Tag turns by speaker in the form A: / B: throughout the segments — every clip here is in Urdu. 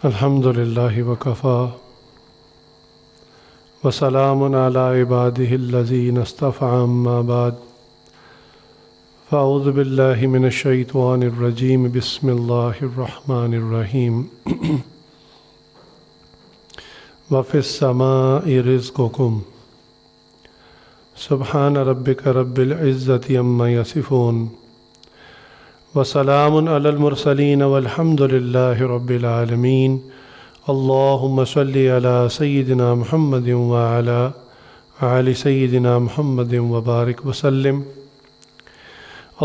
A: الحمدللہ وکفا وسلام علی عبادہ الذین اصطفی اما بعد فاعوذ باللہ من الشیطان الرجیم بسم اللہ الرحمن الرحیم وفی السماء رزقکم سبحان ربک رب العزت عما یصفون وسلام علی المرسلین والحمد للہ رب العالمین اللہم صلی علی سیدنا محمد وعلی آل سیدنا محمد وبارک وسلم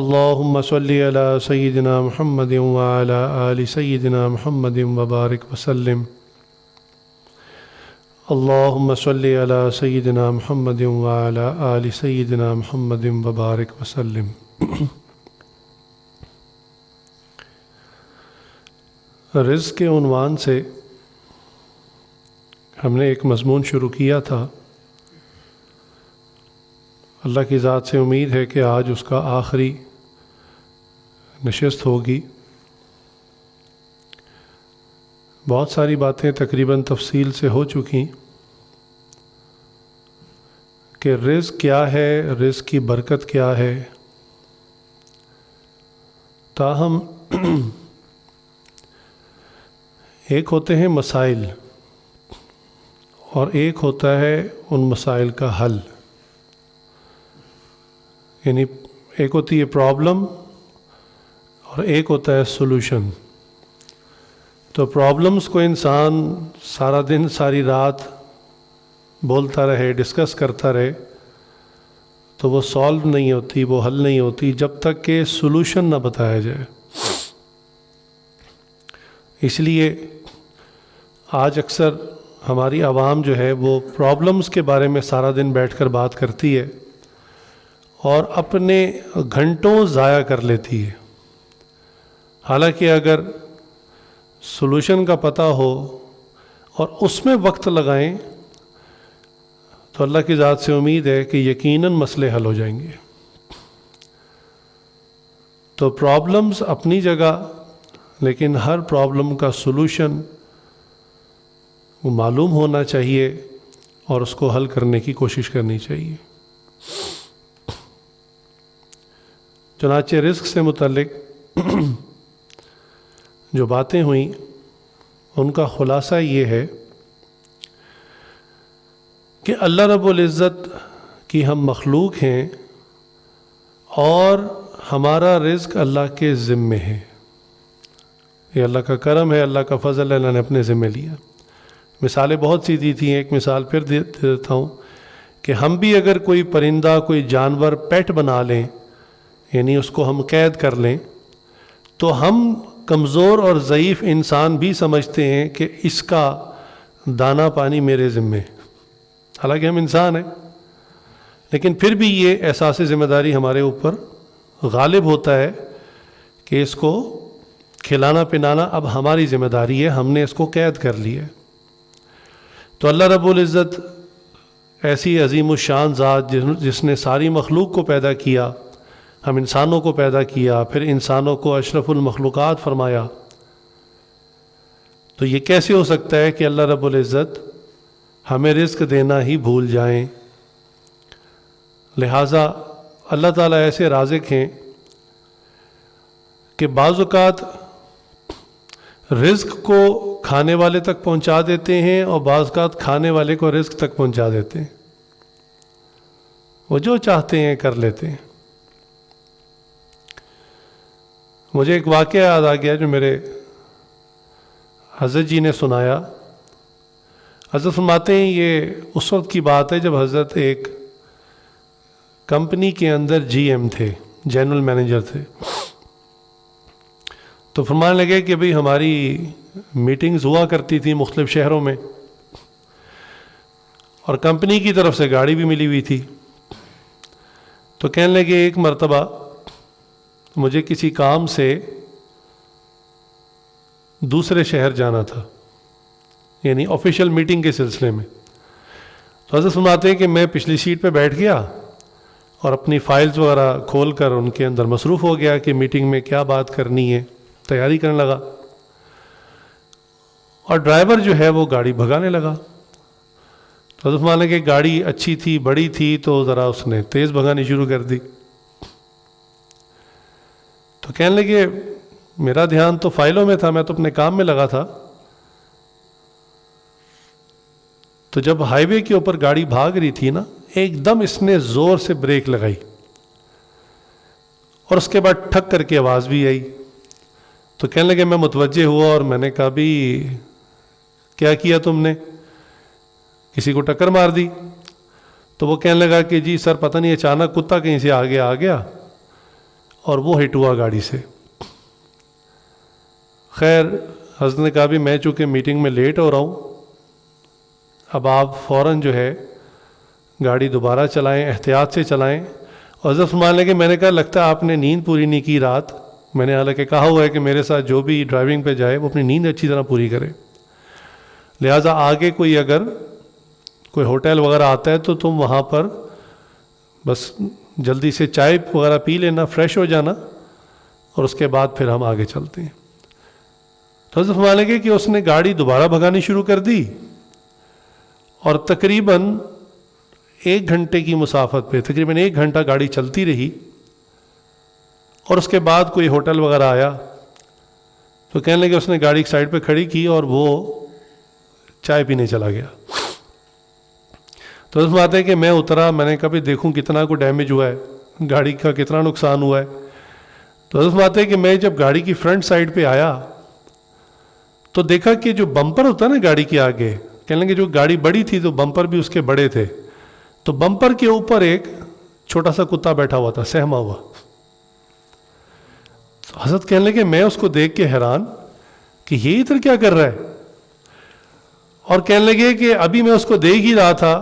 A: اللہم صلی علی سیدنا محمد وعلی آل سیدنا محمد وبارک وسلم اللہم صلی علی سیدنا محمد وعلی آل سیدنا محمد وبارک وسلم۔ رزق کے عنوان سے ہم نے ایک مضمون شروع کیا تھا۔ اللہ کی ذات سے امید ہے کہ آج اس کا آخری نشست ہوگی۔ بہت ساری باتیں تقریباً تفصیل سے ہو چکی کہ رزق کیا ہے، رزق کی برکت کیا ہے، تاہم ایک ہوتے ہیں مسائل اور ایک ہوتا ہے ان مسائل کا حل، یعنی ایک ہوتی ہے پرابلم اور ایک ہوتا ہے سولوشن۔ تو پرابلمس کو انسان سارا دن ساری رات بولتا رہے، ڈسکس کرتا رہے، تو وہ سالو نہیں ہوتی، وہ حل نہیں ہوتی جب تک کہ سولوشن نہ بتایا جائے۔ اس لیے آج اکثر ہماری عوام جو ہے وہ پرابلمس کے بارے میں سارا دن بیٹھ کر بات کرتی ہے اور اپنے گھنٹوں ضائع کر لیتی ہے، حالانکہ اگر سولوشن کا پتہ ہو اور اس میں وقت لگائیں تو اللہ کی ذات سے امید ہے کہ یقیناً مسئلے حل ہو جائیں گے۔ تو پرابلمز اپنی جگہ، لیکن ہر پرابلم کا سولوشن وہ معلوم ہونا چاہیے اور اس کو حل کرنے کی کوشش کرنی چاہیے۔ چنانچہ رزق سے متعلق جو باتیں ہوئیں ان کا خلاصہ یہ ہے کہ اللہ رب العزت کی ہم مخلوق ہیں اور ہمارا رزق اللہ کے ذمے ہے۔ یہ اللہ کا کرم ہے، اللہ کا فضل ہے، اللہ نے اپنے ذمے لیا۔ مثالیں بہت سی دی تھیں، ایک مثال پھر دے دیتا ہوں کہ ہم بھی اگر کوئی پرندہ، کوئی جانور پیٹ بنا لیں، یعنی اس کو ہم قید کر لیں، تو ہم کمزور اور ضعیف انسان بھی سمجھتے ہیں کہ اس کا دانہ پانی میرے ذمے، حالانکہ ہم انسان ہیں، لیکن پھر بھی یہ احساس ذمہ داری ہمارے اوپر غالب ہوتا ہے کہ اس کو کھلانا پلانا اب ہماری ذمہ داری ہے، ہم نے اس کو قید کر لی ہے۔ تو اللہ رب العزت ایسی عظیم الشان ذات جس نے ساری مخلوق کو پیدا کیا، ہم انسانوں کو پیدا کیا، پھر انسانوں کو اشرف المخلوقات فرمایا، تو یہ کیسے ہو سکتا ہے کہ اللہ رب العزت ہمیں رزق دینا ہی بھول جائیں؟ لہٰذا اللہ تعالیٰ ایسے رازق ہیں کہ بعض اوقات رزق کو کھانے والے تک پہنچا دیتے ہیں اور بعض اوقات کھانے والے کو رزق تک پہنچا دیتے ہیں، وہ جو چاہتے ہیں کر لیتے ہیں۔ مجھے ایک واقعہ یاد آ گیا جو میرے حضرت جی نے سنایا۔ حضرت فرماتے ہیں یہ اس وقت کی بات ہے جب حضرت ایک کمپنی کے اندر جی ایم تھے، جنرل مینیجر تھے۔ تو فرمانے لگے کہ بھئی ہماری میٹنگز ہوا کرتی تھی مختلف شہروں میں، اور کمپنی کی طرف سے گاڑی بھی ملی ہوئی تھی۔ تو کہنے لگے ایک مرتبہ مجھے کسی کام سے دوسرے شہر جانا تھا، یعنی آفیشیل میٹنگ کے سلسلے میں۔ تو حضرت فرماتے ہیں کہ میں پچھلی سیٹ پہ بیٹھ گیا اور اپنی فائلز وغیرہ کھول کر ان کے اندر مصروف ہو گیا کہ میٹنگ میں کیا بات کرنی ہے، تیاری کرنے لگا۔ اور ڈرائیور جو ہے وہ گاڑی بھگانے لگا. تو حضرت مان لیں کہ گاڑی اچھی تھی, بڑی تھی, تو ذرا اس نے تیز بھگانی شروع کر دی. تو کہنے لگے میرا دھیان تو فائلوں میں تھا, میں تو اپنے کام میں لگا تھا. تو جب ہائی وے کے اوپر گاڑی بھاگ رہی تھی نا, ایک دم اس نے زور سے بریک لگائی اور اس کے بعد ٹھک کر کے آواز بھی آئی. تو کہنے لگے میں متوجہ ہوا اور میں نے کہا بھی کیا کیا تم نے, کسی کو ٹکر مار دی؟ تو وہ کہنے لگا کہ جی سر پتہ نہیں اچانک کتا کہیں سے آگے آ گیا اور وہ ہٹ ہوا گاڑی سے. خیر حضرت نے کہا بھی میں چونکہ میٹنگ میں لیٹ ہو رہا ہوں, اب آپ فوراً جو ہے گاڑی دوبارہ چلائیں, احتیاط سے چلائیں. اور حضرت مان لیں کہ میں نے کہا لگتا ہے آپ نے نیند پوری نہیں کی رات. میں نے حالانکہ کہا ہوا ہے کہ میرے ساتھ جو بھی ڈرائیونگ پہ جائے وہ اپنی نیند اچھی طرح پوری کرے, لہٰذا آگے کوئی اگر کوئی ہوٹل وغیرہ آتا ہے تو تم وہاں پر بس جلدی سے چائے وغیرہ پی لینا, فریش ہو جانا, اور اس کے بعد پھر ہم آگے چلتے ہیں. تو حضرت مان لیں کہ اس نے گاڑی دوبارہ بھگانی شروع کر دی اور تقریباً 1 گھنٹے کی مسافت پہ تقریباً 1 گھنٹہ گاڑی چلتی رہی. اور اس کے بعد کوئی ہوٹل وغیرہ آیا تو کہنے لگے اس نے گاڑی ایک سائڈ پہ کھڑی کی اور وہ چائے پینے چلا گیا. تو اس بات ہے کہ میں اترا, میں نے کہا بھی دیکھوں کتنا کو ڈیمیج ہوا ہے, گاڑی کا کتنا نقصان ہوا ہے. تو اس بات ہے کہ میں جب گاڑی کی فرنٹ سائڈ پہ آیا تو دیکھا کہ جو بمپر ہوتا ہے نا گاڑی کے آگے, کہنے لگے جو گاڑی بڑی تھی تو بمپر بھی اس کے بڑے تھے, تو بمپر کے اوپر ایک چھوٹا سا کتا بیٹھا ہوا تھا, سہما ہوا. تو حضرت کہنے لگے میں اس کو دیکھ کے حیران کہ یہ ادھر کیا کر رہا ہے, اور کہنے لگے کہ ابھی میں اس کو دیکھ ہی رہا تھا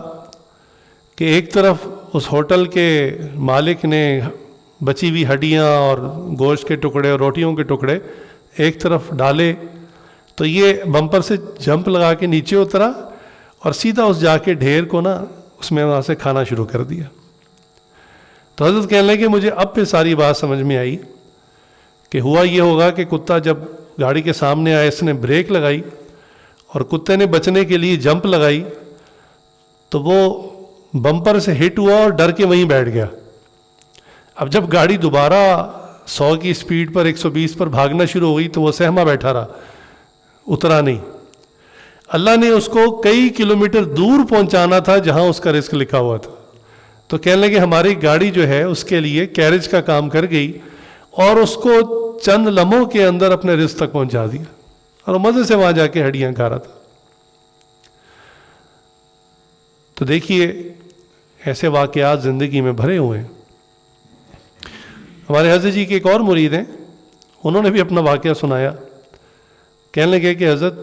A: کہ ایک طرف اس ہوٹل کے مالک نے بچی ہوئی ہڈیاں اور گوشت کے ٹکڑے اور روٹیوں کے ٹکڑے ایک طرف ڈالے, تو یہ بمپر سے جمپ لگا کے نیچے اترا اور سیدھا اس جا کے ڈھیر کو نا اس میں وہاں سے کھانا شروع کر دیا. تو حضرت کہنے لگے کہ مجھے اب پہ ساری بات سمجھ میں آئی کہ ہوا یہ ہوگا کہ کتا جب گاڑی کے سامنے آیا, اس نے بریک لگائی اور کتے نے بچنے کے لیے جمپ لگائی, تو وہ بمپر سے ہٹ ہوا اور ڈر کے وہیں بیٹھ گیا. اب جب گاڑی دوبارہ 100 کی سپیڈ پر 120 پر بھاگنا شروع ہو گئی تو وہ سہما بیٹھا رہا, اترا نہیں. اللہ نے اس کو کئی کلومیٹر دور پہنچانا تھا جہاں اس کا رزق لکھا ہوا تھا. تو کہنے لگے ہماری گاڑی جو ہے اس کے لیے کیریج کا کام کر گئی اور اس کو چند لمحوں کے اندر اپنے رزق تک پہنچا دیا, اور مزے سے وہاں جا کے ہڈیاں کھا رہا تھا. تو دیکھیے ایسے واقعات زندگی میں بھرے ہوئے ہیں. ہمارے حضرت جی کے ایک اور مرید ہیں, انہوں نے بھی اپنا واقعہ سنایا. کہنے لگے کہ حضرت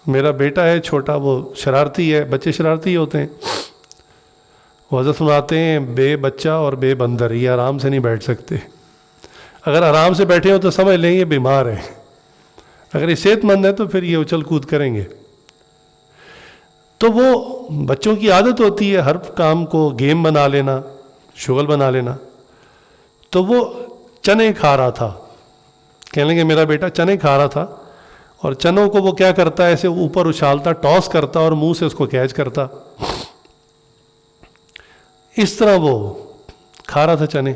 A: میرا بیٹا ہے چھوٹا, وہ شرارتی ہے, بچے شرارتی ہوتے ہیں. وہ حضرت سناتے ہیں بے بچہ اور بے بندر یہ آرام سے نہیں بیٹھ سکتے. اگر آرام سے بیٹھے ہو تو سمجھ لیں یہ بیمار ہیں, اگر یہ صحت مند ہے تو پھر یہ اچھل کود کریں گے. تو وہ بچوں کی عادت ہوتی ہے ہر کام کو گیم بنا لینا, شغل بنا لینا. تو وہ چنے کھا رہا تھا, کہنے لگے میرا بیٹا چنے کھا رہا تھا, اور چنوں کو وہ کیا کرتا ہے ایسے اوپر اچھالتا, ٹاس کرتا اور منہ سے اس کو کیچ کرتا. اس طرح وہ کھا رہا تھا چنے.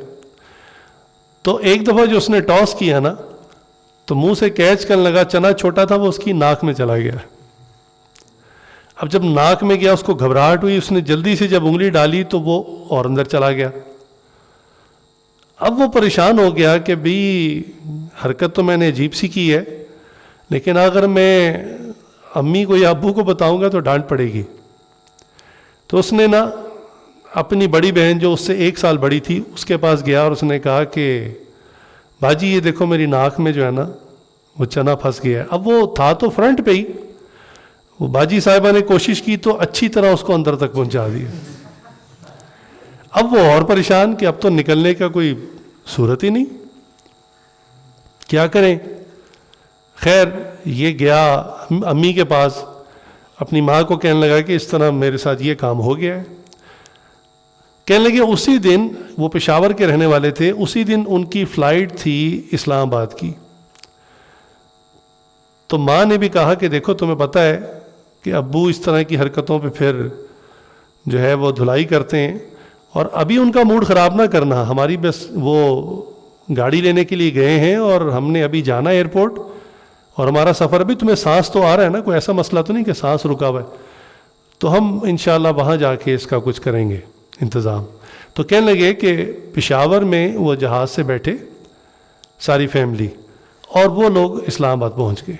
A: تو ایک دفعہ جو اس نے ٹاس کیا نا تو منہ سے کیچ کرنے لگا, چنا چھوٹا تھا وہ اس کی ناک میں چلا گیا. اب جب ناک میں گیا اس کو گھبراہٹ ہوئی, اس نے جلدی سے جب انگلی ڈالی تو وہ اور اندر چلا گیا. اب وہ پریشان ہو گیا کہ بھی حرکت تو میں نے عجیب سی کی ہے, لیکن اگر میں امی کو یا ابو کو بتاؤں گا تو ڈانٹ پڑے گی. تو اس نے نا اپنی بڑی بہن جو اس سے 1 سال بڑی تھی اس کے پاس گیا اور اس نے کہا کہ باجی یہ دیکھو میری ناک میں جو ہے نا وہ چنا پھنس گیا ہے. اب وہ تھا تو فرنٹ پہ ہی, وہ باجی صاحبہ نے کوشش کی تو اچھی طرح اس کو اندر تک پہنچا دیا. اب وہ اور پریشان کہ اب تو نکلنے کا کوئی صورت ہی نہیں, کیا کریں. خیر یہ گیا امی کے پاس, اپنی ماں کو کہنے لگا کہ اس طرح میرے ساتھ یہ کام ہو گیا ہے. کہنے لگے اسی دن وہ پشاور کے رہنے والے تھے, اسی دن ان کی فلائٹ تھی اسلام آباد کی. تو ماں نے بھی کہا کہ دیکھو تمہیں پتہ ہے کہ ابو اس طرح کی حرکتوں پہ پھر جو ہے وہ دھلائی کرتے ہیں، اور ابھی ان کا موڈ خراب نہ کرنا، ہماری بس وہ گاڑی لینے کے لیے گئے ہیں اور ہم نے ابھی جانا ہے ایئرپورٹ، اور ہمارا سفر بھی، تمہیں سانس تو آ رہا ہے نا، کوئی ایسا مسئلہ تو نہیں کہ سانس رکا ہوا ہے، تو ہم انشاءاللہ وہاں جا کے اس کا کچھ کریں گے انتظام۔ تو کہنے لگے کہ پشاور میں وہ جہاز سے بیٹھے ساری فیملی، اور وہ لوگ اسلام آباد پہنچ گئے۔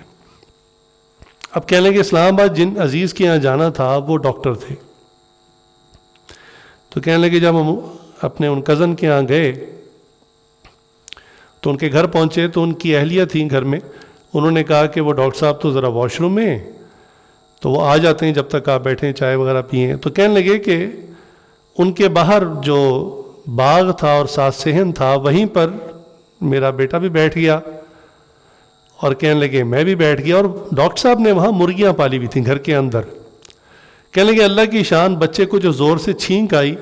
A: اب کہنے لگے اسلام آباد جن عزیز کے یہاں جانا تھا وہ ڈاکٹر تھے، تو کہنے لگے جب ہم اپنے ان کزن کے یہاں گئے تو ان کے گھر پہنچے تو ان کی اہلیہ تھیں گھر میں، انہوں نے کہا کہ وہ ڈاکٹر صاحب تو ذرا واش روم میں، تو وہ آ جاتے ہیں جب تک آپ بیٹھیں چائے وغیرہ پئیں۔ تو کہنے لگے کہ ان کے باہر جو باغ تھا اور ساتھ صحن تھا وہیں پر میرا بیٹا بھی بیٹھ گیا، اور کہنے لگے میں بھی بیٹھ گیا، اور ڈاکٹر صاحب نے وہاں مرغیاں پالی ہوئی تھیں گھر کے اندر۔ کہنے لگے اللہ کی شان، بچے کو جو زور سے چھینک آئی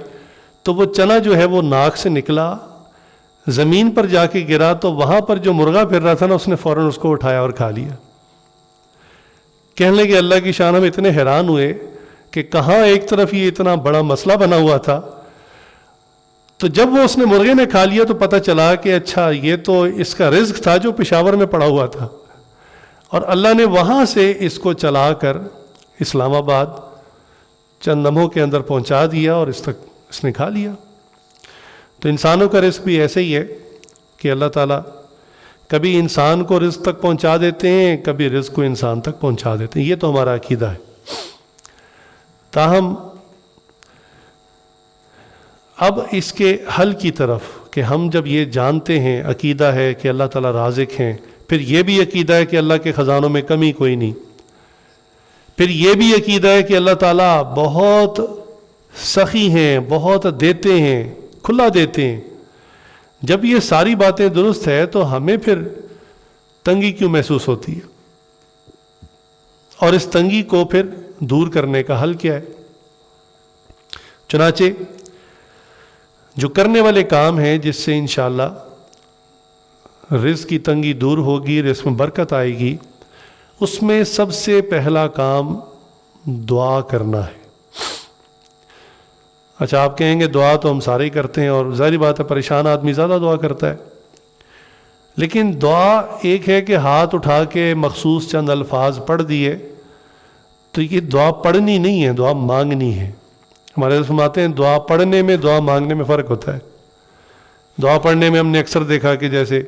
A: تو وہ چنا جو ہے وہ ناک سے نکلا، زمین پر جا کے گرا، تو وہاں پر جو مرغا پھر رہا تھا نا اس نے فوراً اس کو اٹھایا اور کھا لیا۔ کہنے لگے اللہ کی شان، ہم اتنے حیران ہوئے کہ کہاں ایک طرف یہ اتنا بڑا مسئلہ بنا ہوا تھا، تو جب وہ اس نے مرغے نے کھا لیا تو پتہ چلا کہ اچھا یہ تو اس کا رزق تھا جو پشاور میں پڑا ہوا تھا، اور اللہ نے وہاں سے اس کو چلا کر اسلام آباد چند لمحوں کے اندر پہنچا دیا، اور اس نے کھا لیا۔ تو انسانوں کا رزق بھی ایسے ہی ہے کہ اللہ تعالیٰ کبھی انسان کو رزق تک پہنچا دیتے ہیں، کبھی رزق کو انسان تک پہنچا دیتے ہیں، یہ تو ہمارا عقیدہ ہے۔ تاہم اب اس کے حل کی طرف کہ ہم جب یہ جانتے ہیں، عقیدہ ہے کہ اللہ تعالیٰ رازق ہیں، پھر یہ بھی عقیدہ ہے کہ اللہ کے خزانوں میں کمی کوئی نہیں، پھر یہ بھی عقیدہ ہے کہ اللہ تعالیٰ بہت سخی ہیں، بہت دیتے ہیں، کھلا دیتے ہیں۔ جب یہ ساری باتیں درست ہے تو ہمیں پھر تنگی کیوں محسوس ہوتی ہے، اور اس تنگی کو پھر دور کرنے کا حل کیا ہے؟ چنانچہ جو کرنے والے کام ہیں جس سے انشاءاللہ رزق کی تنگی دور ہوگی، رزق میں برکت آئے گی، اس میں سب سے پہلا کام دعا کرنا ہے۔ اچھا آپ کہیں گے دعا تو ہم سارے ہی کرتے ہیں، اور ظاہری بات ہے پریشان آدمی زیادہ دعا کرتا ہے، لیکن دعا ایک ہے کہ ہاتھ اٹھا کے مخصوص چند الفاظ پڑھ دیے، تو یہ دعا پڑھنی نہیں ہے، دعا مانگنی ہے۔ ہمارے فرماتے ہیں دعا پڑھنے میں دعا مانگنے میں فرق ہوتا ہے۔ دعا پڑھنے میں ہم نے اکثر دیکھا کہ جیسے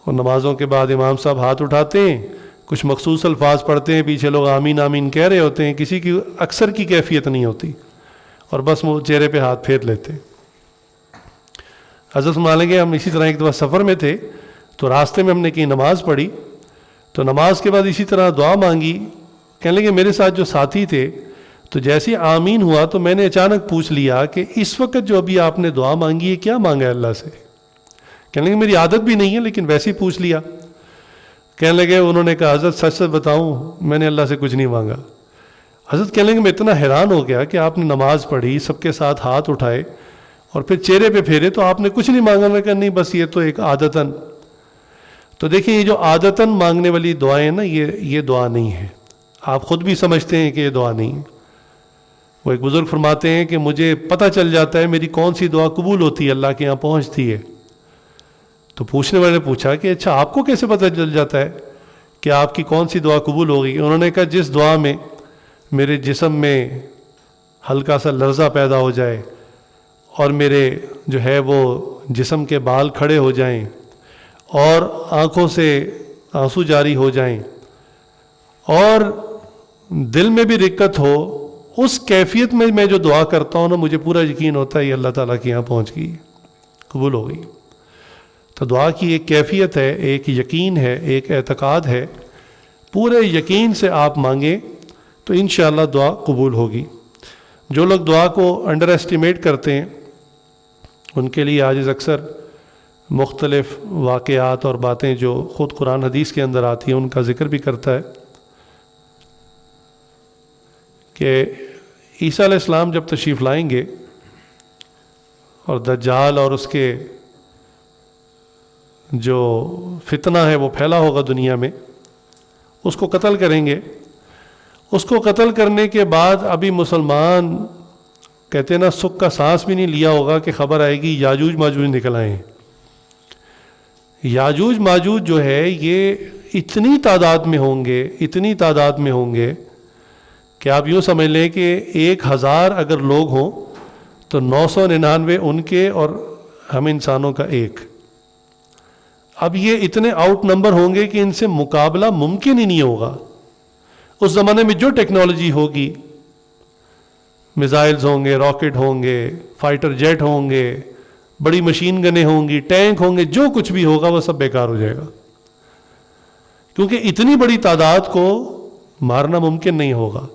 A: نمازوں کے بعد امام صاحب ہاتھ اٹھاتے ہیں، کچھ مخصوص الفاظ پڑھتے ہیں، پیچھے لوگ آمین آمین کہہ رہے ہوتے ہیں، کسی کی اکثر کی کیفیت نہیں ہوتی، اور بس وہ چہرے پہ ہاتھ پھیر لیتے ہیں۔ حضرت مالک ہم اسی طرح ایک دفعہ سفر میں تھے، تو راستے میں ہم نے کہیں نماز پڑھی، تو نماز کے بعد اسی طرح دعا مانگی۔ کہنے لگے میرے ساتھ جو ساتھی تھے، تو جیسے آمین ہوا تو میں نے اچانک پوچھ لیا کہ اس وقت جو ابھی آپ نے دعا مانگی ہے کیا مانگا ہے اللہ سے؟ کہنے لگے میری عادت بھی نہیں ہے لیکن ویسے ہی پوچھ لیا۔ کہنے لگے انہوں نے کہا حضرت سچ سچ بتاؤں میں نے اللہ سے کچھ نہیں مانگا۔ حضرت کہنے لگے میں اتنا حیران ہو گیا کہ آپ نے نماز پڑھی، سب کے ساتھ ہاتھ اٹھائے اور پھر چہرے پہ پھیرے، تو آپ نے کچھ نہیں مانگا؟ میں کہا نہیں، بس یہ تو ایک عادتاً۔ تو دیکھیں یہ جو عادتاً مانگنے والی دعائیں نا، یہ دعا نہیں ہے، آپ خود بھی سمجھتے ہیں کہ یہ دعا نہیں ہے۔ وہ ایک بزرگ فرماتے ہیں کہ مجھے پتہ چل جاتا ہے میری کون سی دعا قبول ہوتی ہے، اللہ کے یہاں پہنچتی ہے۔ تو پوچھنے والے نے پوچھا کہ اچھا آپ کو کیسے پتہ چل جاتا ہے کہ آپ کی کون سی دعا قبول ہوگی؟ انہوں نے کہا جس دعا میں میرے جسم میں ہلکا سا لرزہ پیدا ہو جائے، اور میرے جو ہے وہ جسم کے بال کھڑے ہو جائیں، اور آنکھوں سے آنسو جاری ہو جائیں، اور دل میں بھی رقت ہو، اس کیفیت میں میں جو دعا کرتا ہوں نا، مجھے پورا یقین ہوتا ہے یہ اللہ تعالیٰ کے یہاں پہنچ گئی، قبول ہو گئی۔ تو دعا کی ایک کیفیت ہے، ایک یقین ہے، ایک اعتقاد ہے، پورے یقین سے آپ مانگیں تو انشاءاللہ دعا قبول ہوگی۔ جو لوگ دعا کو انڈر ایسٹیمیٹ کرتے ہیں ان کے لیے عاجز اکثر مختلف واقعات اور باتیں جو خود قرآن حدیث کے اندر آتی ہیں ان کا ذکر بھی کرتا ہے کہ عیسیٰ علیہ السلام جب تشریف لائیں گے اور دجال اور اس کے جو فتنہ ہے وہ پھیلا ہوگا دنیا میں، اس کو قتل کریں گے. اس کو قتل کرنے کے بعد ابھی مسلمان کہتے ہیں نا سکھ کا سانس بھی نہیں لیا ہوگا کہ خبر آئے گی یاجوج ماجوج نکل آئے ہیں. یاجوج ماجوج جو ہے یہ اتنی تعداد میں ہوں گے، اتنی تعداد میں ہوں گے کہ آپ یوں سمجھ لیں کہ 1000 اگر لوگ ہوں تو 999 ان کے اور ہم انسانوں کا ایک. اب یہ اتنے آؤٹ نمبر ہوں گے کہ ان سے مقابلہ ممکن ہی نہیں ہوگا. اس زمانے میں جو ٹیکنالوجی ہوگی، میزائلز ہوں گے، راکٹ ہوں گے، فائٹر جیٹ ہوں گے، بڑی مشین گنیں ہوں گی، ٹینک ہوں گے، جو کچھ بھی ہوگا وہ سب بیکار ہو جائے گا، کیونکہ اتنی بڑی تعداد کو مارنا ممکن نہیں ہوگا.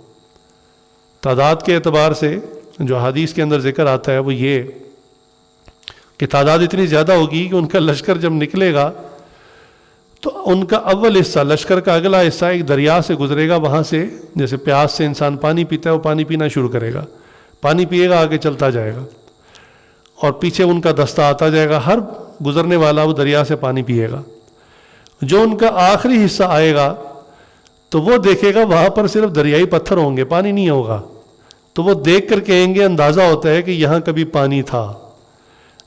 A: تعداد کے اعتبار سے جو حدیث کے اندر ذکر آتا ہے وہ یہ کہ تعداد اتنی زیادہ ہوگی کہ ان کا لشکر جب نکلے گا تو ان کا اول حصہ، لشکر کا اگلا حصہ ایک دریا سے گزرے گا. وہاں سے جیسے پیاس سے انسان پانی پیتا ہے وہ پانی پینا شروع کرے گا، پانی پیے گا، آگے چلتا جائے گا، اور پیچھے ان کا دستہ آتا جائے گا. ہر گزرنے والا وہ دریا سے پانی پیے گا. جو ان کا آخری حصہ آئے گا تو وہ دیکھے گا وہاں پر صرف دریائی پتھر ہوں گے، پانی نہیں ہوگا. تو وہ دیکھ کر کہیں گے اندازہ ہوتا ہے کہ یہاں کبھی پانی تھا.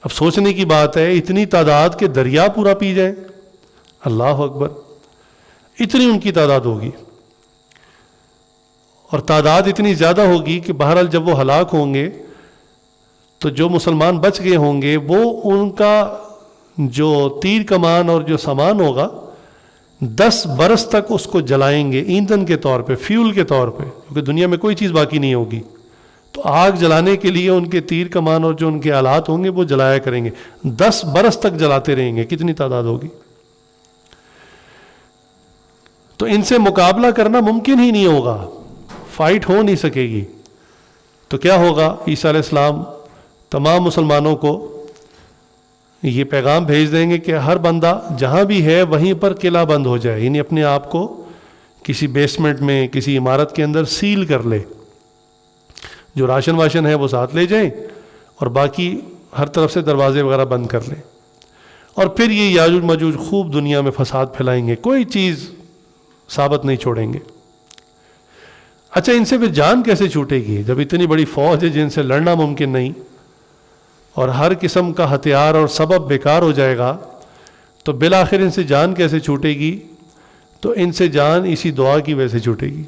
A: اب سوچنے کی بات ہے اتنی تعداد کہ دریا پورا پی جائے. اللہ اکبر، اتنی ان کی تعداد ہوگی، اور تعداد اتنی زیادہ ہوگی کہ بہرحال جب وہ ہلاک ہوں گے تو جو مسلمان بچ گئے ہوں گے وہ ان کا جو تیر کمان اور جو سامان ہوگا 10 برس تک اس کو جلائیں گے ایندھن کے طور پہ، فیول کے طور پہ، کیونکہ دنیا میں کوئی چیز باقی نہیں ہوگی. تو آگ جلانے کے لیے ان کے تیر کمان اور جو ان کے آلات ہوں گے وہ جلایا کریں گے. 10 برس تک جلاتے رہیں گے. کتنی تعداد ہوگی؟ تو ان سے مقابلہ کرنا ممکن ہی نہیں ہوگا، فائٹ ہو نہیں سکے گی. تو کیا ہوگا؟ عیسیٰ علیہ السلام تمام مسلمانوں کو یہ پیغام بھیج دیں گے کہ ہر بندہ جہاں بھی ہے وہیں پر قلعہ بند ہو جائے، یعنی اپنے آپ کو کسی بیسمنٹ میں، کسی عمارت کے اندر سیل کر لے. جو راشن واشن ہے وہ ساتھ لے جائیں اور باقی ہر طرف سے دروازے وغیرہ بند کر لیں. اور پھر یہ یاجوج ماجوج خوب دنیا میں فساد پھیلائیں گے، کوئی چیز ثابت نہیں چھوڑیں گے. اچھا، ان سے پھر جان کیسے چھوٹے گی جب اتنی بڑی فوج ہے جن سے لڑنا ممکن نہیں، اور ہر قسم کا ہتھیار اور سبب بیکار ہو جائے گا؟ تو بالآخر ان سے جان کیسے چھوٹے گی؟ تو ان سے جان اسی دعا کی وجہ سے چھوٹے گی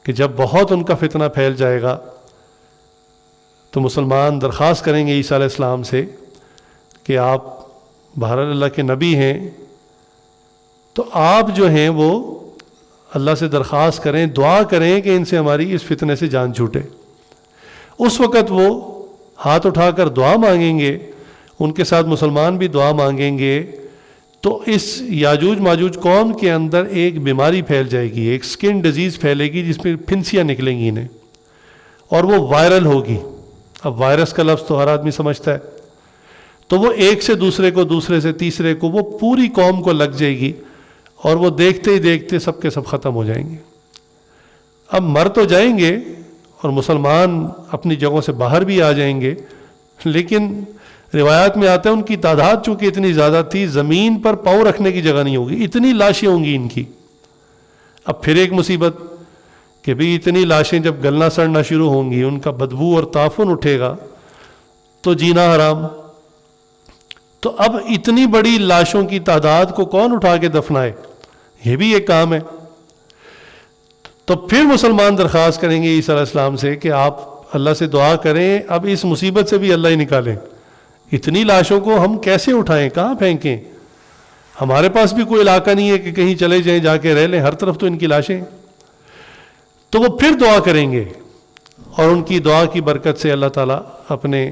A: کہ جب بہت ان کا فتنہ پھیل جائے گا تو مسلمان درخواست کریں گے عیسیٰ علیہ السلام سے کہ آپ بہرحال اللہ کے نبی ہیں، تو آپ جو ہیں وہ اللہ سے درخواست کریں، دعا کریں کہ ان سے ہماری اس فتنے سے جان چھوٹے. اس وقت وہ ہاتھ اٹھا کر دعا مانگیں گے، ان کے ساتھ مسلمان بھی دعا مانگیں گے. تو اس یاجوج ماجوج قوم کے اندر ایک بیماری پھیل جائے گی، ایک سکن ڈیزیز پھیلے گی جس میں پھنسیاں نکلیں گی انہیں، اور وہ وائرل ہوگی. اب وائرس کا لفظ تو ہر آدمی سمجھتا ہے. تو وہ ایک سے دوسرے کو، دوسرے سے تیسرے کو، وہ پوری قوم کو لگ جائے گی، اور وہ دیکھتے ہی دیکھتے سب کے سب ختم ہو جائیں گے. اب مر تو جائیں گے اور مسلمان اپنی جگہوں سے باہر بھی آ جائیں گے، لیکن روایات میں آتا ہے ان کی تعداد چونکہ اتنی زیادہ تھی زمین پر پاؤں رکھنے کی جگہ نہیں ہوگی، اتنی لاشیں ہوں گی ان کی. اب پھر ایک مصیبت کہ بھی اتنی لاشیں جب گلنا سڑنا شروع ہوں گی، ان کا بدبو اور تعفن اٹھے گا تو جینا حرام. تو اب اتنی بڑی لاشوں کی تعداد کو کون اٹھا کے دفنائے؟ یہ بھی ایک کام ہے. تو پھر مسلمان درخواست کریں گے عیسیٰ علیہ السلام سے کہ آپ اللہ سے دعا کریں اب اس مصیبت سے بھی اللہ ہی نکالیں. اتنی لاشوں کو ہم کیسے اٹھائیں، کہاں پھینکیں؟ ہمارے پاس بھی کوئی علاقہ نہیں ہے کہ کہیں چلے جائیں جا کے رہ لیں، ہر طرف تو ان کی لاشیں. تو وہ پھر دعا کریں گے، اور ان کی دعا کی برکت سے اللہ تعالیٰ اپنے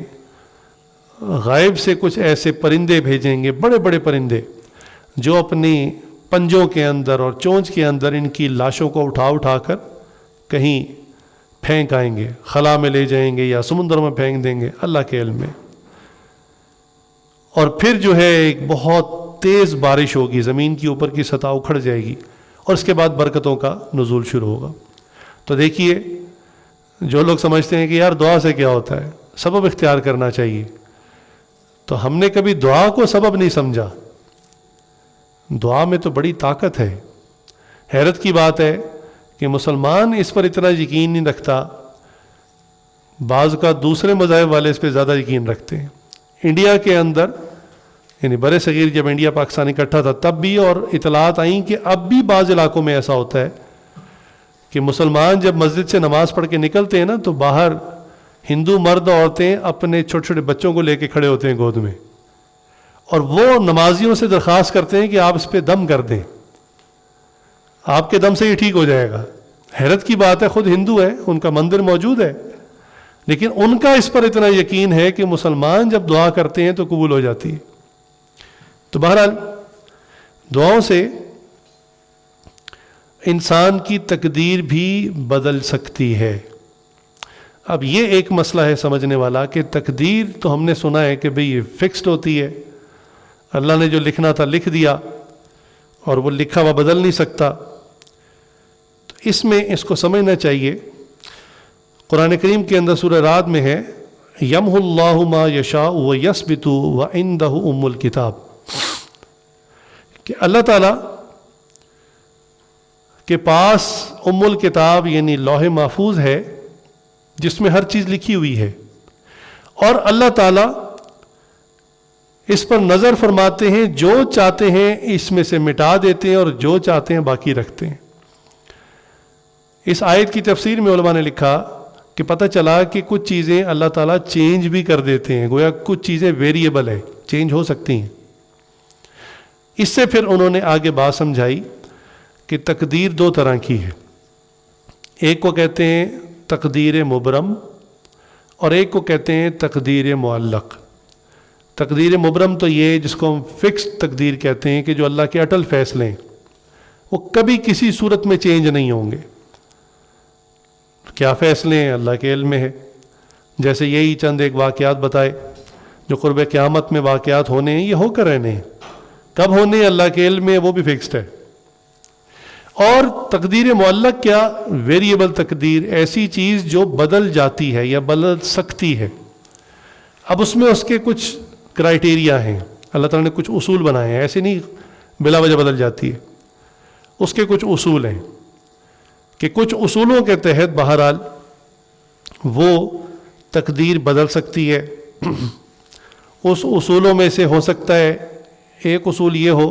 A: غائب سے کچھ ایسے پرندے بھیجیں گے، بڑے بڑے پرندے، جو اپنی پنجوں کے اندر اور چونچ کے اندر ان کی لاشوں کو اٹھا اٹھا کر کہیں پھینک آئیں گے، خلا میں لے جائیں گے یا سمندر میں پھینک دیں گے، اللہ کے علم میں. اور پھر جو ہے ایک بہت تیز بارش ہوگی، زمین کی اوپر کی سطح اکھڑ جائے گی، اور اس کے بعد برکتوں کا نزول شروع ہوگا. تو دیکھیے، جو لوگ سمجھتے ہیں کہ یار دعا سے کیا ہوتا ہے، سبب اختیار کرنا چاہیے، تو ہم نے کبھی دعا کو سبب نہیں سمجھا. دعا میں تو بڑی طاقت ہے. حیرت کی بات ہے کہ مسلمان اس پر اتنا یقین نہیں رکھتا، بعض کا دوسرے مذاہب والے اس پہ زیادہ یقین رکھتے ہیں۔ انڈیا کے اندر یعنی برِ صغیر جب انڈیا پاکستان اکٹھا تھا تب بھی، اور اطلاعات آئیں کہ اب بھی بعض علاقوں میں ایسا ہوتا ہے کہ مسلمان جب مسجد سے نماز پڑھ کے نکلتے ہیں نا تو باہر ہندو مرد عورتیں اپنے چھوٹے چھوٹے بچوں کو لے کے کھڑے ہوتے ہیں گود میں، اور وہ نمازیوں سے درخواست کرتے ہیں کہ آپ اس پہ دم کر دیں، آپ کے دم سے یہ ٹھیک ہو جائے گا۔ حیرت کی بات ہے، خود ہندو ہے، ان کا مندر موجود ہے، لیکن ان کا اس پر اتنا یقین ہے کہ مسلمان جب دعا کرتے ہیں تو قبول ہو جاتی ہے۔ تو بہرحال دعاؤں سے انسان کی تقدیر بھی بدل سکتی ہے۔ اب یہ ایک مسئلہ ہے سمجھنے والا کہ تقدیر تو ہم نے سنا ہے کہ بھئی یہ فکسڈ ہوتی ہے، اللہ نے جو لکھنا تھا لکھ دیا اور وہ لکھا ہوا بدل نہیں سکتا۔ تو اس میں اس کو سمجھنا چاہیے، قرآن کریم کے اندر سورہ رعد میں ہے یمحو اللہ ما یشاء ویثبت وعندہ ام الکتاب، کہ اللہ تعالیٰ کے پاس ام الکتاب یعنی لوح محفوظ ہے جس میں ہر چیز لکھی ہوئی ہے، اور اللہ تعالیٰ اس پر نظر فرماتے ہیں، جو چاہتے ہیں اس میں سے مٹا دیتے ہیں اور جو چاہتے ہیں باقی رکھتے ہیں۔ اس آیت کی تفسیر میں علماء نے لکھا کہ پتہ چلا کہ کچھ چیزیں اللہ تعالیٰ چینج بھی کر دیتے ہیں، گویا کچھ چیزیں ویریبل ہیں، چینج ہو سکتی ہیں۔ اس سے پھر انہوں نے آگے بات سمجھائی کہ تقدیر دو طرح کی ہے، ایک کو کہتے ہیں تقدیر مبرم اور ایک کو کہتے ہیں تقدیر معلق۔ تقدیر مبرم تو یہ جس کو ہم فکسڈ تقدیر کہتے ہیں کہ جو اللہ کے اٹل فیصلے ہیں، وہ کبھی کسی صورت میں چینج نہیں ہوں گے۔ کیا فیصلے ہیں اللہ کے علم میں ہے، جیسے یہی چند ایک واقعات بتائے جو قرب قیامت میں واقعات ہونے ہیں، یہ ہو کر رہنے ہیں، کب ہونے ہیں اللہ کے علم میں، وہ بھی فکسڈ ہے۔ اور تقدیر معلق کیا؟ ویریبل تقدیر، ایسی چیز جو بدل جاتی ہے یا بدل سکتی ہے۔ اب اس میں اس کے کچھ کرائٹیریا ہیں، اللہ تعالیٰ نے کچھ اصول بنائے ہیں، ایسے نہیں بلا وجہ بدل جاتی ہے، اس کے کچھ اصول ہیں کہ کچھ اصولوں کے تحت بہرحال وہ تقدیر بدل سکتی ہے۔ اس اصولوں میں سے ہو سکتا ہے ایک اصول یہ ہو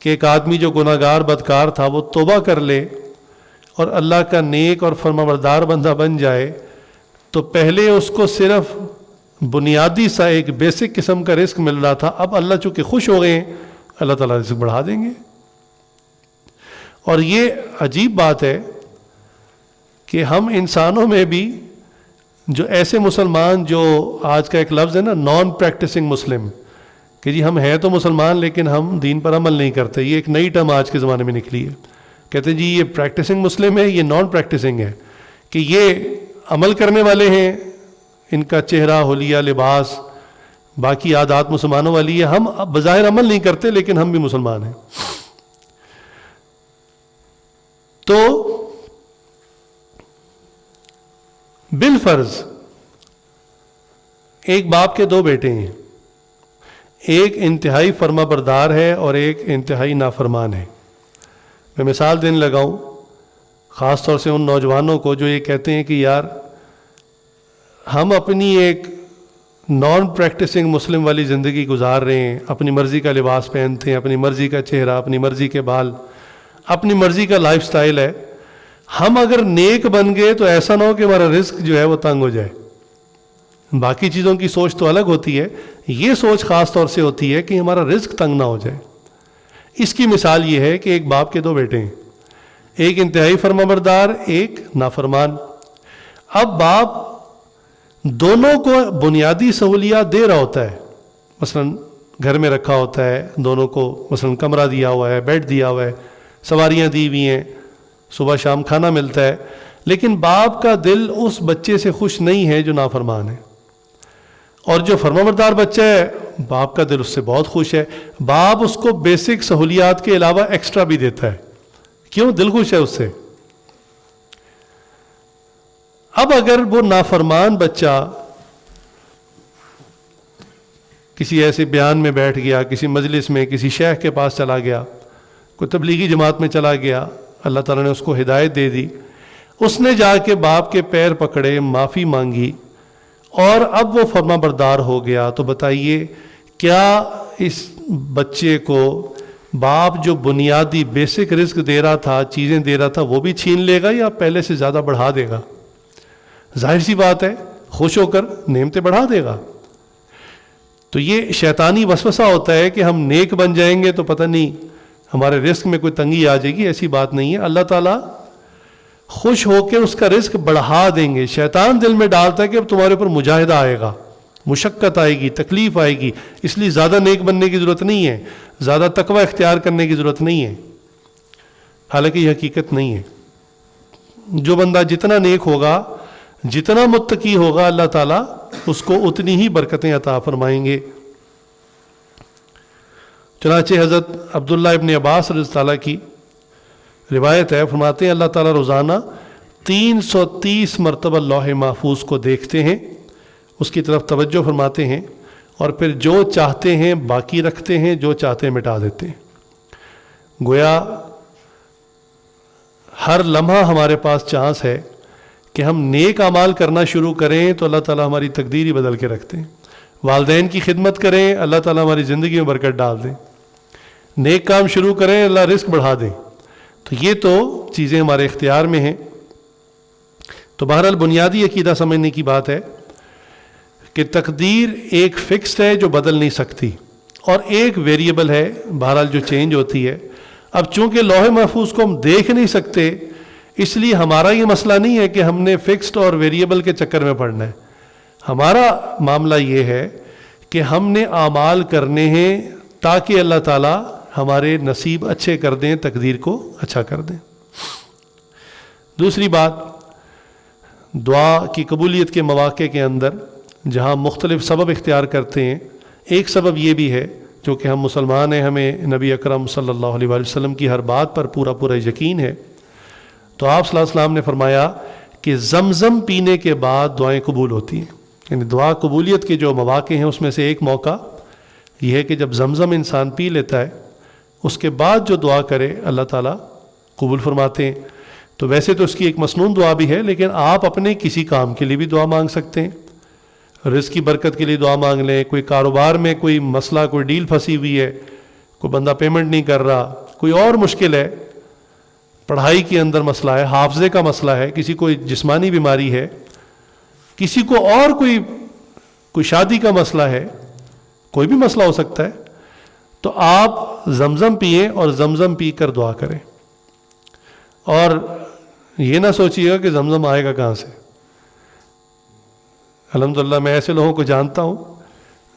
A: کہ ایک آدمی جو گناہ گار بدکار تھا وہ توبہ کر لے اور اللہ کا نیک اور فرمانبردار بندہ بن جائے، تو پہلے اس کو صرف بنیادی سا ایک بیسک قسم کا رزق مل رہا تھا، اب اللہ چونکہ خوش ہو گئے ہیں اللہ تعالیٰ رزق بڑھا دیں گے۔ اور یہ عجیب بات ہے کہ ہم انسانوں میں بھی جو ایسے مسلمان، جو آج کا ایک لفظ ہے نا نان پریکٹسنگ مسلم، کہ جی ہم ہیں تو مسلمان لیکن ہم دین پر عمل نہیں کرتے، یہ ایک نئی ٹرم آج کے زمانے میں نکلی ہے۔ کہتے ہیں جی یہ پریکٹسنگ مسلم ہے، یہ نان پریکٹسنگ ہے، کہ یہ عمل کرنے والے ہیں، ان کا چہرہ حلیہ لباس باقی عادات مسلمانوں والی ہے، ہم بظاہر عمل نہیں کرتے لیکن ہم بھی مسلمان ہیں۔ تو بالفرض ایک باپ کے دو بیٹے ہیں، ایک انتہائی فرما بردار ہے اور ایک انتہائی نافرمان ہے۔ میں مثال دینے لگا ہوں خاص طور سے ان نوجوانوں کو جو یہ کہتے ہیں کہ یار ہم اپنی ایک نان پریکٹسنگ مسلم والی زندگی گزار رہے ہیں، اپنی مرضی کا لباس پہنتے ہیں، اپنی مرضی کا چہرہ، اپنی مرضی کے بال، اپنی مرضی کا لائف سٹائل ہے، ہم اگر نیک بن گئے تو ایسا نہ ہو کہ ہمارا رزق جو ہے وہ تنگ ہو جائے۔ باقی چیزوں کی سوچ تو الگ ہوتی ہے، یہ سوچ خاص طور سے ہوتی ہے کہ ہمارا رزق تنگ نہ ہو جائے۔ اس کی مثال یہ ہے کہ ایک باپ کے دو بیٹے ہیں، ایک انتہائی فرمانبردار، ایک نافرمان۔ اب باپ دونوں کو بنیادی سہولیات دے رہا ہوتا ہے، مثلا گھر میں رکھا ہوتا ہے دونوں کو، مثلا کمرہ دیا ہوا ہے، بیڈ دیا ہوا ہے، سواریاں دی ہوئی ہیں، صبح شام کھانا ملتا ہے، لیکن باپ کا دل اس بچے سے خوش نہیں ہے جو نافرمان ہے، اور جو فرمانبردار بچہ ہے باپ کا دل اس سے بہت خوش ہے۔ باپ اس کو بیسک سہولیات کے علاوہ ایکسٹرا بھی دیتا ہے، کیوں؟ دل خوش ہے اس سے۔ اب اگر وہ نافرمان بچہ کسی ایسے بیان میں بیٹھ گیا، کسی مجلس میں کسی شیخ کے پاس چلا گیا، کوئی تبلیغی جماعت میں چلا گیا، اللہ تعالیٰ نے اس کو ہدایت دے دی، اس نے جا کے باپ کے پیر پکڑے، معافی مانگی اور اب وہ فرما بردار ہو گیا، تو بتائیے کیا اس بچے کو باپ جو بنیادی بیسک رزق دے رہا تھا، چیزیں دے رہا تھا، وہ بھی چھین لے گا یا پہلے سے زیادہ بڑھا دے گا؟ ظاہر سی بات ہے، خوش ہو کر نعمتیں بڑھا دے گا۔ تو یہ شیطانی وسوسہ ہوتا ہے کہ ہم نیک بن جائیں گے تو پتہ نہیں ہمارے رزق میں کوئی تنگی آ جائے گی، ایسی بات نہیں ہے۔ اللہ تعالیٰ خوش ہو کے اس کا رزق بڑھا دیں گے۔ شیطان دل میں ڈالتا ہے کہ اب تمہارے اوپر مجاہدہ آئے گا، مشقت آئے گی، تکلیف آئے گی، اس لیے زیادہ نیک بننے کی ضرورت نہیں ہے، زیادہ تقوی اختیار کرنے کی ضرورت نہیں ہے، حالانکہ یہ حقیقت نہیں ہے۔ جو بندہ جتنا نیک ہوگا، جتنا متقی ہوگا، اللہ تعالیٰ اس کو اتنی ہی برکتیں عطا فرمائیں گے۔ چنانچہ حضرت عبداللہ ابن عباس رضی اللہ تعالیٰ کی روایت ہے، فرماتے ہیں اللہ تعالیٰ روزانہ 330 مرتبہ لوح محفوظ کو دیکھتے ہیں، اس کی طرف توجہ فرماتے ہیں اور پھر جو چاہتے ہیں باقی رکھتے ہیں، جو چاہتے ہیں مٹا دیتے ہیں۔ گویا ہر لمحہ ہمارے پاس چانس ہے کہ ہم نیک اعمال کرنا شروع کریں تو اللہ تعالیٰ ہماری تقدیر ہی بدل کے رکھتے ہیں۔ والدین کی خدمت کریں، اللہ تعالیٰ ہماری زندگی میں برکت ڈال دیں۔ نیک کام شروع کریں، اللہ رزق بڑھا دیں۔ تو یہ تو چیزیں ہمارے اختیار میں ہیں۔ تو بہرحال بنیادی عقیدہ سمجھنے کی بات ہے کہ تقدیر ایک فکسڈ ہے جو بدل نہیں سکتی، اور ایک ویریبل ہے بہرحال جو چینج ہوتی ہے۔ اب چونکہ لوح محفوظ کو ہم دیکھ نہیں سکتے، اس لیے ہمارا یہ مسئلہ نہیں ہے کہ ہم نے فکسڈ اور ویریبل کے چکر میں پڑنا ہے۔ ہمارا معاملہ یہ ہے کہ ہم نے اعمال کرنے ہیں تاکہ اللہ تعالیٰ ہمارے نصیب اچھے کر دیں، تقدیر کو اچھا کر دیں۔ دوسری بات، دعا کی قبولیت کے مواقع کے اندر جہاں مختلف سبب اختیار کرتے ہیں، ایک سبب یہ بھی ہے، چونکہ ہم مسلمان ہیں، ہمیں نبی اکرم صلی اللہ علیہ وآلہ وسلم کی ہر بات پر پورا یقین ہے، تو آپ صلی اللہ علیہ وسلم نے فرمایا کہ زمزم پینے کے بعد دعائیں قبول ہوتی ہیں۔ یعنی دعا قبولیت کے جو مواقع ہیں اس میں سے ایک موقع یہ ہے کہ جب زمزم انسان پی لیتا ہے، اس کے بعد جو دعا کرے اللہ تعالیٰ قبول فرماتے ہیں۔ تو ویسے تو اس کی ایک مسنون دعا بھی ہے، لیکن آپ اپنے کسی کام کے لیے بھی دعا مانگ سکتے ہیں، رزق کی برکت کے لیے دعا مانگ لیں، کوئی کاروبار میں کوئی مسئلہ، کوئی ڈیل پھنسی ہوئی ہے، کوئی بندہ پیمنٹ نہیں کر رہا، کوئی اور مشکل ہے، پڑھائی کے اندر مسئلہ ہے، حافظے کا مسئلہ ہے، کسی کو جسمانی بیماری ہے، کسی کو اور کوئی شادی کا مسئلہ ہے، کوئی بھی مسئلہ ہو سکتا ہے، تو آپ زمزم پئیں اور زمزم پی کر دعا کریں۔ اور یہ نہ سوچیے گا کہ زمزم آئے گا کہاں سے۔ الحمدللہ میں ایسے لوگوں کو جانتا ہوں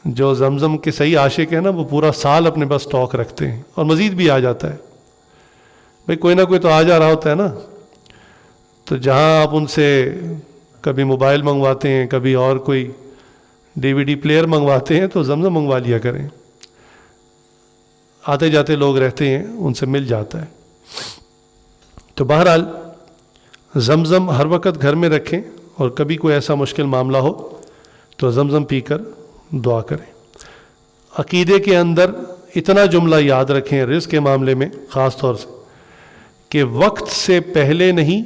A: جو زمزم کے صحیح عاشق ہیں نا، وہ پورا سال اپنے پاس اسٹاک رکھتے ہیں اور مزید بھی آ جاتا ہے۔ بھئی کوئی نہ کوئی تو آ جا رہا ہوتا ہے نا، تو جہاں آپ ان سے کبھی موبائل منگواتے ہیں، کبھی اور کوئی DVD پلیئر منگواتے ہیں، تو زمزم منگوا لیا کریں، آتے جاتے لوگ رہتے ہیں، ان سے مل جاتا ہے۔ تو بہرحال زمزم ہر وقت گھر میں رکھیں، اور کبھی کوئی ایسا مشکل معاملہ ہو تو زمزم پی کر دعا کریں۔ عقیدے کے اندر اتنا جملہ یاد رکھیں رزق کے معاملے میں خاص طور سے، کہ وقت سے پہلے نہیں،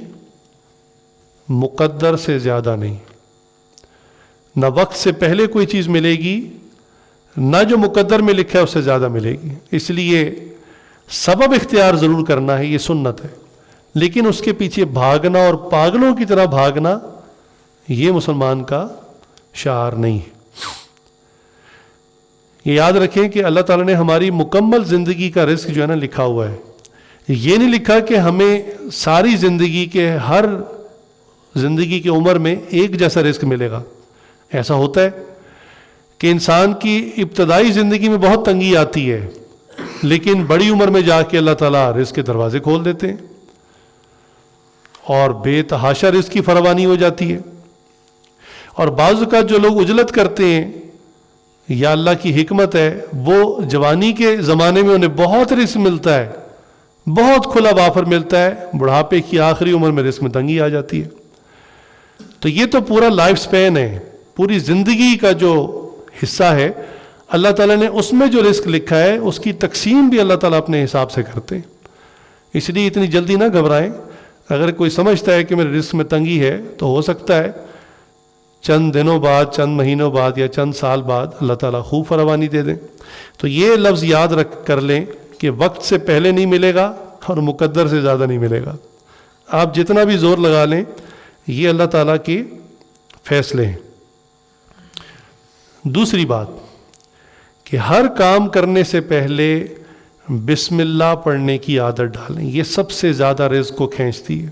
A: مقدر سے زیادہ نہیں۔ نہ وقت سے پہلے کوئی چیز ملے گی، نہ جو مقدر میں لکھا ہے اس سے زیادہ ملے گی۔ اس لیے سبب اختیار ضرور کرنا ہے، یہ سنت ہے، لیکن اس کے پیچھے بھاگنا اور پاگلوں کی طرح بھاگنا یہ مسلمان کا شعار نہیں ہے۔ یہ یاد رکھیں کہ اللہ تعالیٰ نے ہماری مکمل زندگی کا رزق جو ہے نا لکھا ہوا ہے۔ یہ نہیں لکھا کہ ہمیں ساری زندگی کے ہر زندگی کی عمر میں ایک جیسا رزق ملے گا۔ ایسا ہوتا ہے کہ انسان کی ابتدائی زندگی میں بہت تنگی آتی ہے، لیکن بڑی عمر میں جا کے اللہ تعالیٰ رزق کے دروازے کھول دیتے ہیں اور بے تحاشا رزق کی فراوانی ہو جاتی ہے۔ اور بعض اوقات جو لوگ عجلت کرتے ہیں، یا اللہ کی حکمت ہے، وہ جوانی کے زمانے میں انہیں بہت رزق ملتا ہے، بہت کھلا وافر ملتا ہے، بڑھاپے کی آخری عمر میں رزق میں تنگی آ جاتی ہے۔ تو یہ تو پورا لائف سپین ہے، پوری زندگی کا جو حصہ ہے، اللہ تعالیٰ نے اس میں جو رزق لکھا ہے اس کی تقسیم بھی اللہ تعالیٰ اپنے حساب سے کرتے ہیں۔ اس لیے اتنی جلدی نہ گھبرائیں. اگر کوئی سمجھتا ہے کہ میرے رزق میں تنگی ہے تو ہو سکتا ہے چند دنوں بعد، چند مہینوں بعد یا چند سال بعد اللہ تعالیٰ خوب فراوانی دے دیں. تو یہ لفظ یاد رکھ کر لیں کہ وقت سے پہلے نہیں ملے گا اور مقدر سے زیادہ نہیں ملے گا. آپ جتنا بھی زور لگا لیں یہ اللہ تعالیٰ کے فیصلے ہیں. دوسری بات کہ ہر کام کرنے سے پہلے بسم اللہ پڑھنے کی عادت ڈالیں. یہ سب سے زیادہ رزق کو کھینچتی ہے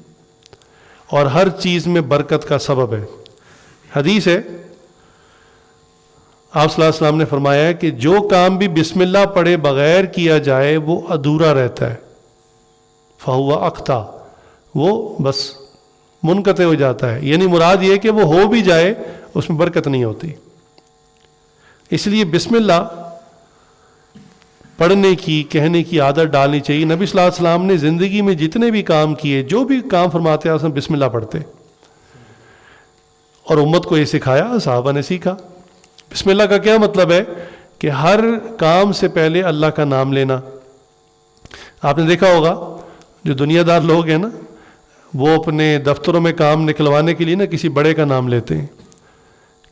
A: اور ہر چیز میں برکت کا سبب ہے. حدیث ہے آپ صلی اللہ علیہ وسلم نے فرمایا ہے کہ جو کام بھی بسم اللہ پڑھے بغیر کیا جائے وہ ادھورا رہتا ہے. فہو اقطع، وہ بس منقطع ہو جاتا ہے. یعنی مراد یہ کہ وہ ہو بھی جائے اس میں برکت نہیں ہوتی. اس لیے بسم اللہ پڑھنے کی، کہنے کی عادت ڈالنی چاہیے. نبی صلی اللہ علیہ وسلم نے زندگی میں جتنے بھی کام کیے، جو بھی کام فرماتے ہیں اس میں بسم اللہ پڑھتے اور امت کو یہ سکھایا، صحابہ نے سیکھا. بسم اللہ کا کیا مطلب ہے کہ ہر کام سے پہلے اللہ کا نام لینا. آپ نے دیکھا ہوگا جو دنیا دار لوگ ہیں نا، وہ اپنے دفتروں میں کام نکلوانے کے لیے نا کسی بڑے کا نام لیتے ہیں.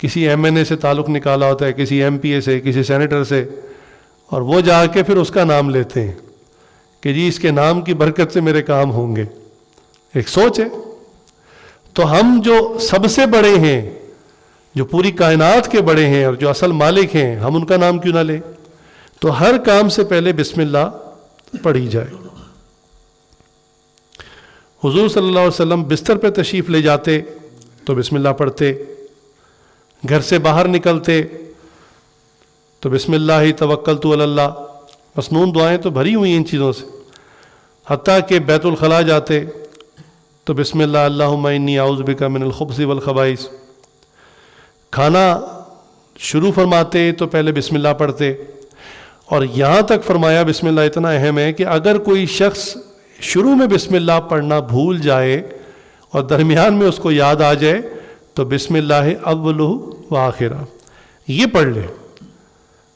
A: کسی ایم این اے سے تعلق نکالا ہوتا ہے، کسی ایم پی اے سے، کسی سینیٹر سے، اور وہ جا کے پھر اس کا نام لیتے ہیں کہ جی اس کے نام کی برکت سے میرے کام ہوں گے. ایک سوچ ہے. تو ہم جو سب سے بڑے ہیں، جو پوری کائنات کے بڑے ہیں اور جو اصل مالک ہیں، ہم ان کا نام کیوں نہ لیں؟ تو ہر کام سے پہلے بسم اللہ پڑھی جائے. حضور صلی اللہ علیہ وسلم بستر پہ تشریف لے جاتے تو بسم اللہ پڑھتے، گھر سے باہر نکلتے تو بسم اللہ توکلت علی اللہ. مسنون دعائیں تو بھری ہوئی ہیں ان چیزوں سے. حتیٰ کہ بیت الخلاء جاتے تو بسم اللہ اللہم انی اعوذ بک من الخبث والخبائث. کھانا شروع فرماتے تو پہلے بسم اللہ پڑھتے. اور یہاں تک فرمایا بسم اللہ اتنا اہم ہے کہ اگر کوئی شخص شروع میں بسم اللہ پڑھنا بھول جائے اور درمیان میں اس کو یاد آ جائے تو بسم اللہ اولہ و آخرہ یہ پڑھ لے.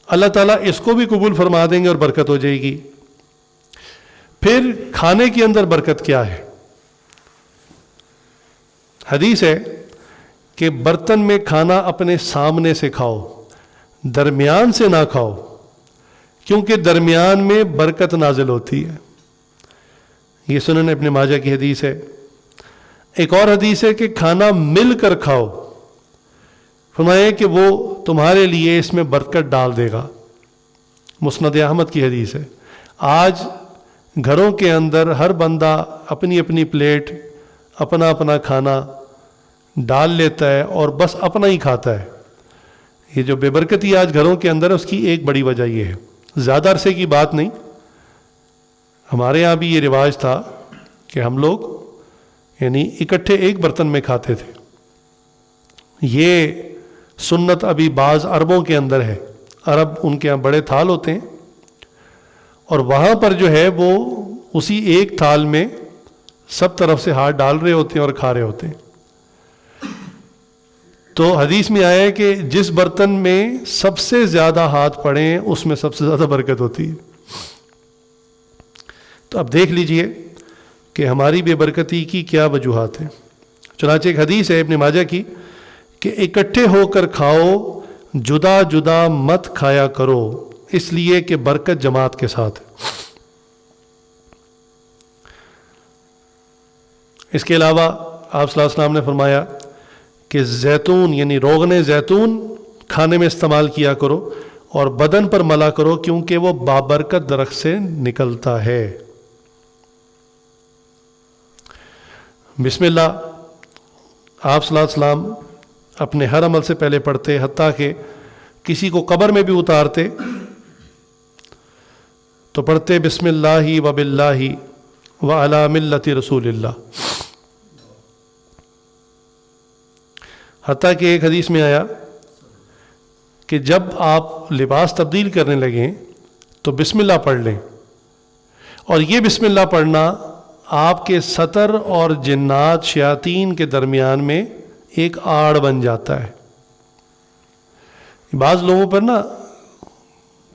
A: اللہ تعالیٰ اس کو بھی قبول فرما دیں گے اور برکت ہو جائے گی. پھر کھانے کے اندر برکت کیا ہے؟ حدیث ہے کہ برتن میں کھانا اپنے سامنے سے کھاؤ، درمیان سے نہ کھاؤ، کیونکہ درمیان میں برکت نازل ہوتی ہے. یہ سنن ابن ماجہ کی حدیث ہے. ایک اور حدیث ہے کہ کھانا مل کر کھاؤ، فرمایا کہ وہ تمہارے لیے اس میں برکت ڈال دے گا. مسند احمد کی حدیث ہے. آج گھروں کے اندر ہر بندہ اپنی اپنی پلیٹ، اپنا اپنا کھانا ڈال لیتا ہے اور بس اپنا ہی کھاتا ہے. یہ جو بے برکتی آج گھروں کے اندر ہے اس کی ایک بڑی وجہ یہ ہے. زیادہ عرصے کی بات نہیں، ہمارے ہاں بھی یہ رواج تھا کہ ہم لوگ یعنی اکٹھے ایک برتن میں کھاتے تھے. یہ سنت ابھی بعض عربوں کے اندر ہے. عرب ان کے ہاں بڑے تھال ہوتے ہیں اور وہاں پر جو ہے وہ اسی ایک تھال میں سب طرف سے ہاتھ ڈال رہے ہوتے ہیں اور کھا رہے ہوتے ہیں. تو حدیث میں آیا ہے کہ جس برتن میں سب سے زیادہ ہاتھ پڑیں اس میں سب سے زیادہ برکت ہوتی ہے. تو اب دیکھ لیجئے کہ ہماری بے برکتی کی کیا وجوہات ہیں. چنانچہ ایک حدیث ہے ابن ماجہ کی کہ اکٹھے ہو کر کھاؤ، جدا جدا مت کھایا کرو، اس لیے کہ برکت جماعت کے ساتھ ہے. اس کے علاوہ آپ صلی اللہ علیہ وسلم نے فرمایا کہ زیتون یعنی روغن زیتون کھانے میں استعمال کیا کرو اور بدن پر ملا کرو، کیونکہ وہ بابرکت درخت سے نکلتا ہے. بسم اللہ آپ صلی اللہ علیہ وسلم اپنے ہر عمل سے پہلے پڑھتے، حتیٰ کہ کسی کو قبر میں بھی اتارتے تو پڑھتے بسم اللہ و باللہ و علی ملت رسول اللہ. حتیٰ کہ ایک حدیث میں آیا کہ جب آپ لباس تبدیل کرنے لگیں تو بسم اللہ پڑھ لیں، اور یہ بسم اللہ پڑھنا آپ کے ستر اور جنات شیاطین کے درمیان میں ایک آڑ بن جاتا ہے. بعض لوگوں پر نا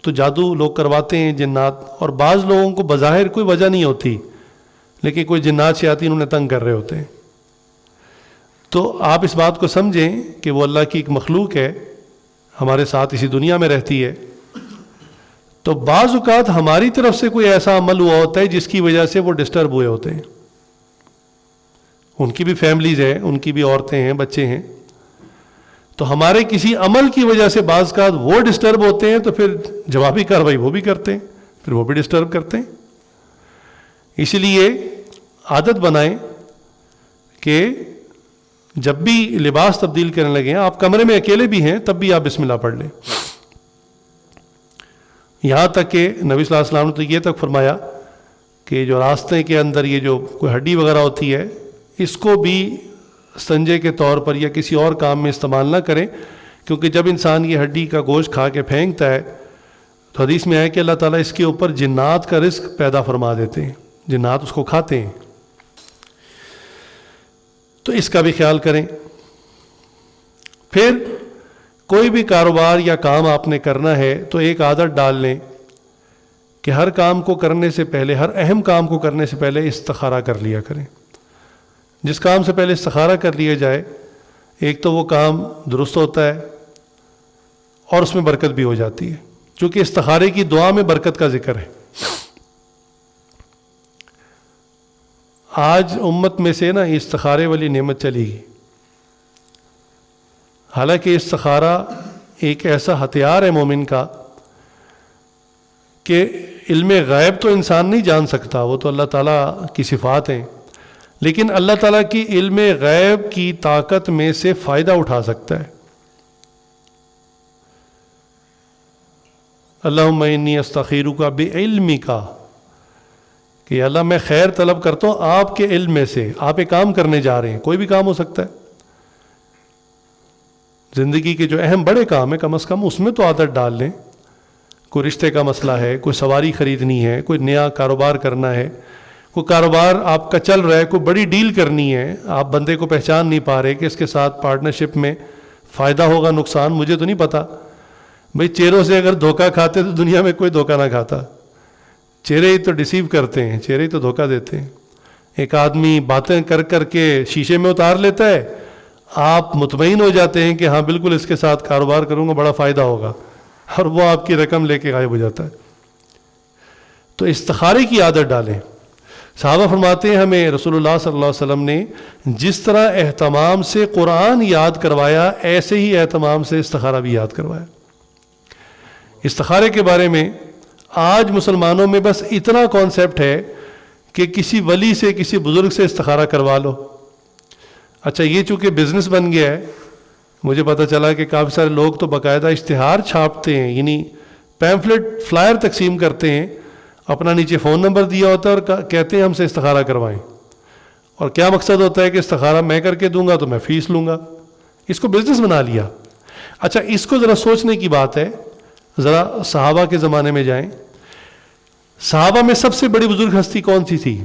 A: تو جادو لوگ کرواتے ہیں جنات، اور بعض لوگوں کو بظاہر کوئی وجہ نہیں ہوتی لیکن کوئی جنات شیاطین انہیں تنگ کر رہے ہوتے ہیں. تو آپ اس بات کو سمجھیں کہ وہ اللہ کی ایک مخلوق ہے, ہمارے ساتھ اسی دنیا میں رہتی ہے. تو بعض اوقات ہماری طرف سے کوئی ایسا عمل ہوا ہوتا ہے جس کی وجہ سے وہ ڈسٹرب ہوئے ہوتے ہیں. ان کی بھی فیملیز ہیں, ان کی بھی عورتیں ہیں, بچے ہیں. تو ہمارے کسی عمل کی وجہ سے بعض اوقات وہ ڈسٹرب ہوتے ہیں, تو پھر جوابی کارروائی وہ بھی کرتے ہیں, پھر وہ بھی ڈسٹرب کرتے ہیں. اس لیے عادت بنائیں کہ جب بھی لباس تبدیل کرنے لگے ہیں, آپ کمرے میں اکیلے بھی ہیں تب بھی آپ بسم اللہ پڑھ لیں. یہاں تک کہ نبی صلی اللہ علیہ وسلم نے تو یہ تک فرمایا کہ جو راستے کے اندر یہ جو کوئی ہڈی وغیرہ ہوتی ہے, اس کو بھی سنجے کے طور پر یا کسی اور کام میں استعمال نہ کریں, کیونکہ جب انسان یہ ہڈی کا گوشت کھا کے پھینکتا ہے تو حدیث میں ہے کہ اللہ تعالیٰ اس کے اوپر جنات کا رزق پیدا فرما دیتے ہیں, جنات اس کو کھاتے ہیں. تو اس کا بھی خیال کریں. پھر کوئی بھی کاروبار یا کام آپ نے کرنا ہے تو ایک عادت ڈال لیں کہ ہر کام کو کرنے سے پہلے, ہر اہم کام کو کرنے سے پہلے استخارہ کر لیا کریں. جس کام سے پہلے استخارہ کر لیا جائے, ایک تو وہ کام درست ہوتا ہے اور اس میں برکت بھی ہو جاتی ہے, چونکہ استخارے کی دعا میں برکت کا ذکر ہے. آج امت میں سے نا استخارے والی نعمت چلی گئی. حالانکہ استخارہ ایک ایسا ہتھیار ہے مومن کا کہ علم غیب تو انسان نہیں جان سکتا, وہ تو اللہ تعالیٰ کی صفات ہیں, لیکن اللہ تعالیٰ کی علم غیب کی طاقت میں سے فائدہ اٹھا سکتا ہے. اللہم انی استخیرک بعلمک, کہ اللہ میں خیر طلب کرتا ہوں آپ کے علم میں سے. آپ ایک کام کرنے جا رہے ہیں, کوئی بھی کام ہو سکتا ہے, زندگی کے جو اہم بڑے کام ہیں کم از کم اس میں تو عادت ڈال لیں. کوئی رشتے کا مسئلہ ہے, کوئی سواری خریدنی ہے, کوئی نیا کاروبار کرنا ہے, کوئی کاروبار آپ کا چل رہا ہے, کوئی بڑی ڈیل کرنی ہے, آپ بندے کو پہچان نہیں پا رہے کہ اس کے ساتھ پارٹنرشپ میں فائدہ ہوگا نقصان مجھے تو نہیں پتا. بھئی چہروں سے اگر دھوکہ کھاتے تو دنیا میں کوئی دھوکہ نہ کھاتا. چہرے ہی تو ڈیسیو کرتے ہیں, چہرے ہی تو دھوکہ دیتے ہیں. ایک آدمی باتیں کر کر کے شیشے میں اتار لیتا ہے, آپ مطمئن ہو جاتے ہیں کہ ہاں بالکل اس کے ساتھ کاروبار کروں گا بڑا فائدہ ہوگا, اور وہ آپ کی رقم لے کے غائب ہو جاتا ہے. تو استخارے کی عادت ڈالیں. صحابہ فرماتے ہیں ہمیں رسول اللہ صلی اللہ علیہ وسلم نے جس طرح اہتمام سے قرآن یاد کروایا, ایسے ہی اہتمام سے استخارہ بھی یاد کروایا. استخارے کے بارے میں آج مسلمانوں میں بس اتنا کانسیپٹ ہے کہ کسی ولی سے, کسی بزرگ سے استخارہ کروا لو. اچھا یہ چونکہ بزنس بن گیا ہے, مجھے پتہ چلا کہ کافی سارے لوگ تو باقاعدہ اشتہار چھاپتے ہیں, یعنی پیمفلٹ فلائر تقسیم کرتے ہیں, اپنا نیچے فون نمبر دیا ہوتا ہے اور کہتے ہیں ہم سے استخارہ کروائیں. اور کیا مقصد ہوتا ہے کہ استخارہ میں کر کے دوں گا تو میں فیس لوں گا. اس کو بزنس بنا لیا. اچھا اس کو ذرا سوچنے کی بات ہے, ذرا صحابہ کے زمانے میں جائیں. صحابہ میں سب سے بڑی بزرگ ہستی کون سی تھی؟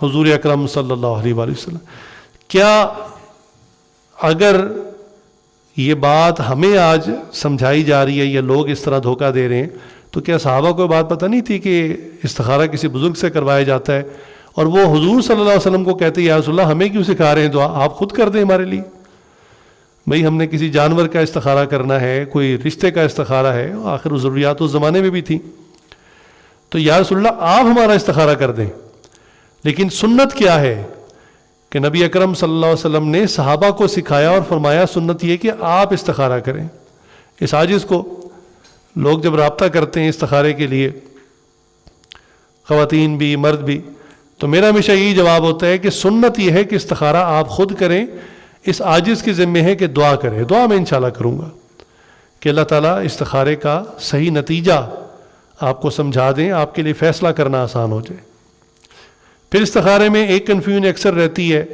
A: حضور اکرم صلی اللہ علیہ وآلہ وسلم. کیا اگر یہ بات ہمیں آج سمجھائی جا رہی ہے یا لوگ اس طرح دھوکہ دے رہے ہیں, تو کیا صحابہ کو بات پتہ نہیں تھی کہ استخارہ کسی بزرگ سے کروایا جاتا ہے, اور وہ حضور صلی اللہ علیہ وسلم کو کہتے یا رسول اللہ ہمیں کیوں سکھا رہے ہیں دعا, آپ خود کر دیں ہمارے لیے. بھئی ہم نے کسی جانور کا استخارہ کرنا ہے, کوئی رشتے کا استخارہ ہے, آخر ضروریات اس زمانے میں بھی تھی, تو یا رسول اللہ آپ ہمارا استخارہ کر دیں. لیکن سنت کیا ہے کہ نبی اکرم صلی اللہ علیہ وسلم نے صحابہ کو سکھایا اور فرمایا سنت یہ کہ آپ استخارہ کریں. اس عاجز کو لوگ جب رابطہ کرتے ہیں استخارے کے لیے, خواتین بھی مرد بھی, تو میرا ہمیشہ یہی جواب ہوتا ہے کہ سنت یہ ہے کہ استخارہ آپ خود کریں. اس عاجز کی ذمہ ہے کہ دعا کریں. دعا میں انشاءاللہ کروں گا کہ اللہ تعالیٰ استخارے کا صحیح نتیجہ آپ کو سمجھا دیں, آپ کے لیے فیصلہ کرنا آسان ہو جائے. پھر استخارے میں ایک کنفیوژن اکثر رہتی ہے,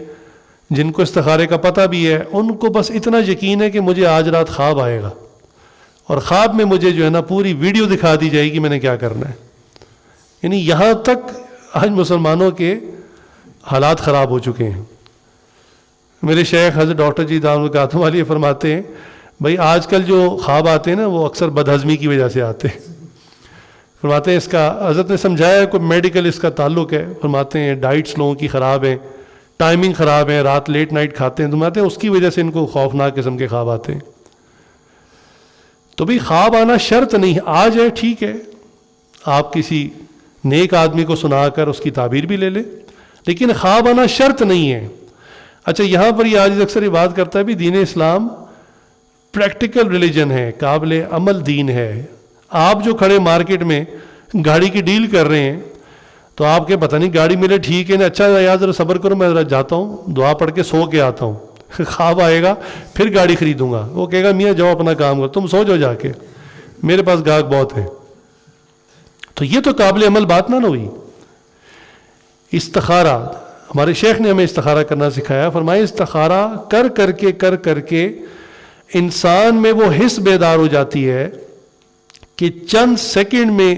A: جن کو استخارے کا پتہ بھی ہے ان کو بس اتنا یقین ہے کہ مجھے آج رات خواب آئے گا, اور خواب میں مجھے جو ہے نا پوری ویڈیو دکھا دی جائے گی میں نے کیا کرنا ہے. یعنی یہاں تک آج مسلمانوں کے حالات خراب ہو چکے ہیں. میرے شیخ حضرت ڈاکٹر جی دامت القاتم علیہ فرماتے ہیں بھائی آج کل جو خواب آتے ہیں نا وہ اکثر بدہضمی کی وجہ سے آتے ہیں. فرماتے ہیں اس کا حضرت نے سمجھایا ہے کوئی میڈیکل اس کا تعلق ہے. فرماتے ہیں ڈائٹس لوگوں کی خراب ہیں, ٹائمنگ خراب ہے, رات لیٹ نائٹ کھاتے ہیں, تو فرماتے ہیں اس کی وجہ سے ان کو خوفناک قسم کے خواب آتے ہیں. تو بھی خواب آنا شرط نہیں, آ جائے ٹھیک ہے, آپ کسی نیک آدمی کو سنا کر اس کی تعبیر بھی لے لیں, لیکن خواب آنا شرط نہیں ہے. اچھا یہاں پر یہ آج اکثر یہ بات کرتا ہے بھی دین اسلام پریکٹیکل ریلیجن ہے, قابل عمل دین ہے. آپ جو کھڑے مارکیٹ میں گاڑی کی ڈیل کر رہے ہیں تو آپ کے پتہ نہیں گاڑی ملے ٹھیک ہے نا, اچھا یار ذرا صبر کرو میں ذرا جاتا ہوں دعا پڑھ کے سو کے آتا ہوں, خواب آئے گا پھر گاڑی خریدوں گا. وہ کہے گا میاں جاؤ اپنا کام کرو, تم سو جاؤ جا کے, میرے پاس گاہک بہت ہے. تو یہ تو قابل عمل بات نہ ہوئی. استخارہ, ہمارے شیخ نے ہمیں استخارہ کرنا سکھایا. فرمایا استخارہ کر کر کے انسان میں وہ حس بیدار ہو جاتی ہے کہ چند سیکنڈ میں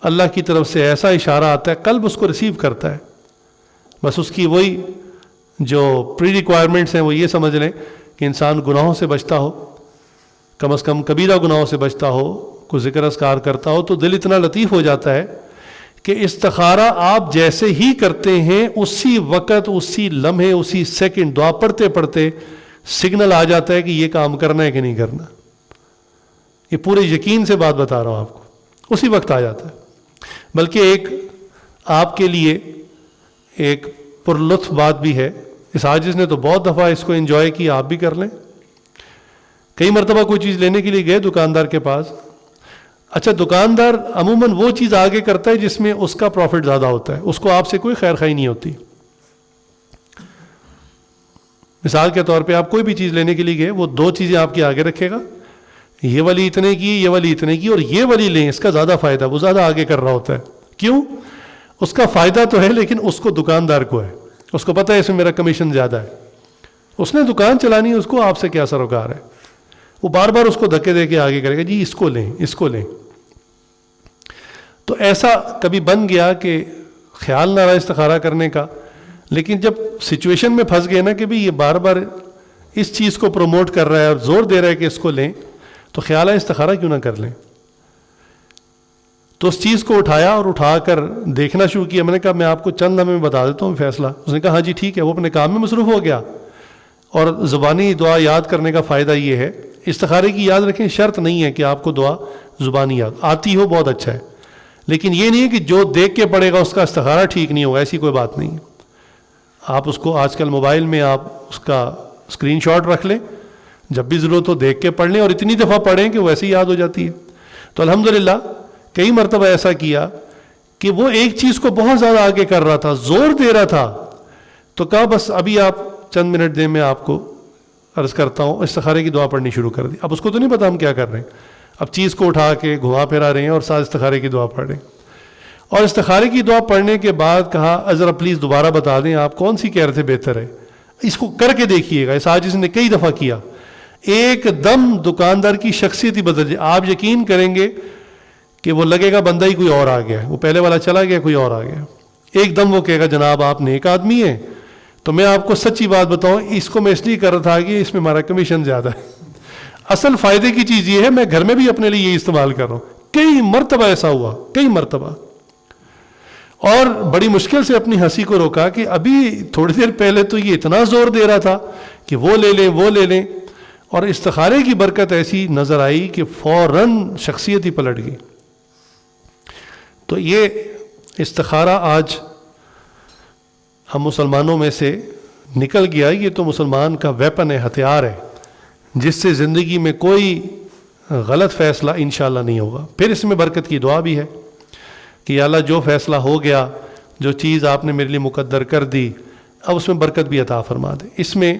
A: اللہ کی طرف سے ایسا اشارہ آتا ہے, قلب اس کو ریسیو کرتا ہے. بس اس کی وہی جو پری ریکوائرمنٹس ہیں وہ یہ سمجھ لیں کہ انسان گناہوں سے بچتا ہو, کم از کم کبیرہ گناہوں سے بچتا ہو, کوئی ذکر اذکار کرتا ہو, تو دل اتنا لطیف ہو جاتا ہے کہ استخارہ آپ جیسے ہی کرتے ہیں اسی وقت, اسی لمحے, اسی سیکنڈ دعا پڑھتے پڑھتے سگنل آ جاتا ہے کہ یہ کام کرنا ہے کہ نہیں کرنا. یہ پورے یقین سے بات بتا رہا ہوں آپ کو, اسی وقت آ جاتا ہے. بلکہ ایک آپ کے لیے ایک پرلطف بات بھی ہے, اس عاجز نے تو بہت دفعہ اس کو انجوائے کی, آپ بھی کر لیں. کئی مرتبہ کوئی چیز لینے کے لیے گئے دکاندار کے پاس. اچھا دکاندار عموماً وہ چیز آگے کرتا ہے جس میں اس کا پروفٹ زیادہ ہوتا ہے, اس کو آپ سے کوئی خیر خواہی نہیں ہوتی. مثال کے طور پہ آپ کوئی بھی چیز لینے کے لیے گئے, وہ دو چیزیں آپ کے آگے رکھے گا, یہ والی اتنے کی, یہ والی اتنے کی, اور یہ والی لیں اس کا زیادہ فائدہ, وہ زیادہ آگے کر رہا ہوتا ہے. کیوں؟ اس کا فائدہ تو ہے لیکن اس کو دکاندار کو ہے, اس کو پتہ ہے اس میں میرا کمیشن زیادہ ہے. اس نے دکان چلانی ہے, اس کو آپ سے کیا سروکار ہے. وہ بار بار اس کو دھکے دے کے آگے کرے گا, جی اس کو لیں اس کو لیں. تو ایسا کبھی بن گیا کہ خیال نہ رہا استخارہ کرنے کا, لیکن جب سچویشن میں پھنس گئے نا کہ بھی یہ بار بار اس چیز کو پروموٹ کر رہا ہے اور زور دے رہا ہے کہ اس کو لیں, تو خیال ہے استخارہ کیوں نہ کر لیں. تو اس چیز کو اٹھایا اور اٹھا کر دیکھنا شروع کیا. میں نے کہا میں آپ کو چند لمحے میں بتا دیتا ہوں فیصلہ. اس نے کہا ہاں جی ٹھیک ہے. وہ اپنے کام میں مصروف ہو گیا. اور زبانی دعا یاد کرنے کا فائدہ یہ ہے, استخارے کی یاد رکھیں شرط نہیں ہے کہ آپ کو دعا زبانی یاد آتی ہو, بہت اچھا ہے, لیکن یہ نہیں ہے کہ جو دیکھ کے پڑھے گا اس کا استخارہ ٹھیک نہیں ہوگا, ایسی کوئی بات نہیں. آپ اس کو آج کل موبائل میں آپ اس کا اسکرین شاٹ رکھ لیں, جب بھی ضرورت ہو دیکھ کے پڑھ لیں, اور اتنی دفعہ پڑھیں کہ ویسے ہی یاد ہو جاتی ہے. تو الحمدللہ کئی مرتبہ ایسا کیا کہ وہ ایک چیز کو بہت زیادہ آگے کر رہا تھا, زور دے رہا تھا, تو کہا بس ابھی آپ چند منٹ دیں, میں آپ کو عرض کرتا ہوں. استخارے کی دعا پڑھنی شروع کر دی. اب اس کو تو نہیں پتا ہم کیا کر رہے ہیں, اب چیز کو اٹھا کے گھما پھرا رہے ہیں اور ساتھ استخارے کی دعا پڑھ رہے ہیں. اور استخارے کی دعا پڑھنے کے بعد کہا ذرا پلیز دوبارہ بتا دیں آپ کون سی کہہ رہے تھے بہتر ہے, اس کو کر کے دیکھیے گا. اس عاجز نے کئی دفعہ کیا, ایک دم دکاندار کی شخصیت ہی بدل جائے. آپ یقین کریں گے کہ وہ لگے گا بندہ ہی کوئی اور آ گیا, وہ پہلے والا چلا گیا کوئی اور آ گیا. ایک دم وہ کہے گا جناب آپ نیک آدمی ہیں, تو میں آپ کو سچی بات بتاؤں اس کو میں اس لیے کر رہا تھا کہ اس میں ہمارا کمیشن زیادہ ہے. اصل فائدے کی چیز یہ ہے, میں گھر میں بھی اپنے لیے یہ استعمال کر رہا ہوں. کئی مرتبہ ایسا ہوا, کئی مرتبہ. اور بڑی مشکل سے اپنی ہنسی کو روکا کہ ابھی تھوڑی دیر پہلے تو یہ اتنا زور دے رہا تھا کہ وہ لے لیں وہ لے لیں, اور استخارے کی برکت ایسی نظر آئی کہ فوراً شخصیت ہی پلٹ گئی. تو یہ استخارہ آج ہم مسلمانوں میں سے نکل گیا. یہ تو مسلمان کا ویپن ہے, ہتھیار ہے, جس سے زندگی میں کوئی غلط فیصلہ انشاءاللہ نہیں ہوگا. پھر اس میں برکت کی دعا بھی ہے کہ یا اللہ جو فیصلہ ہو گیا, جو چیز آپ نے میرے لیے مقدر کر دی, اب اس میں برکت بھی عطا فرما دے. اس میں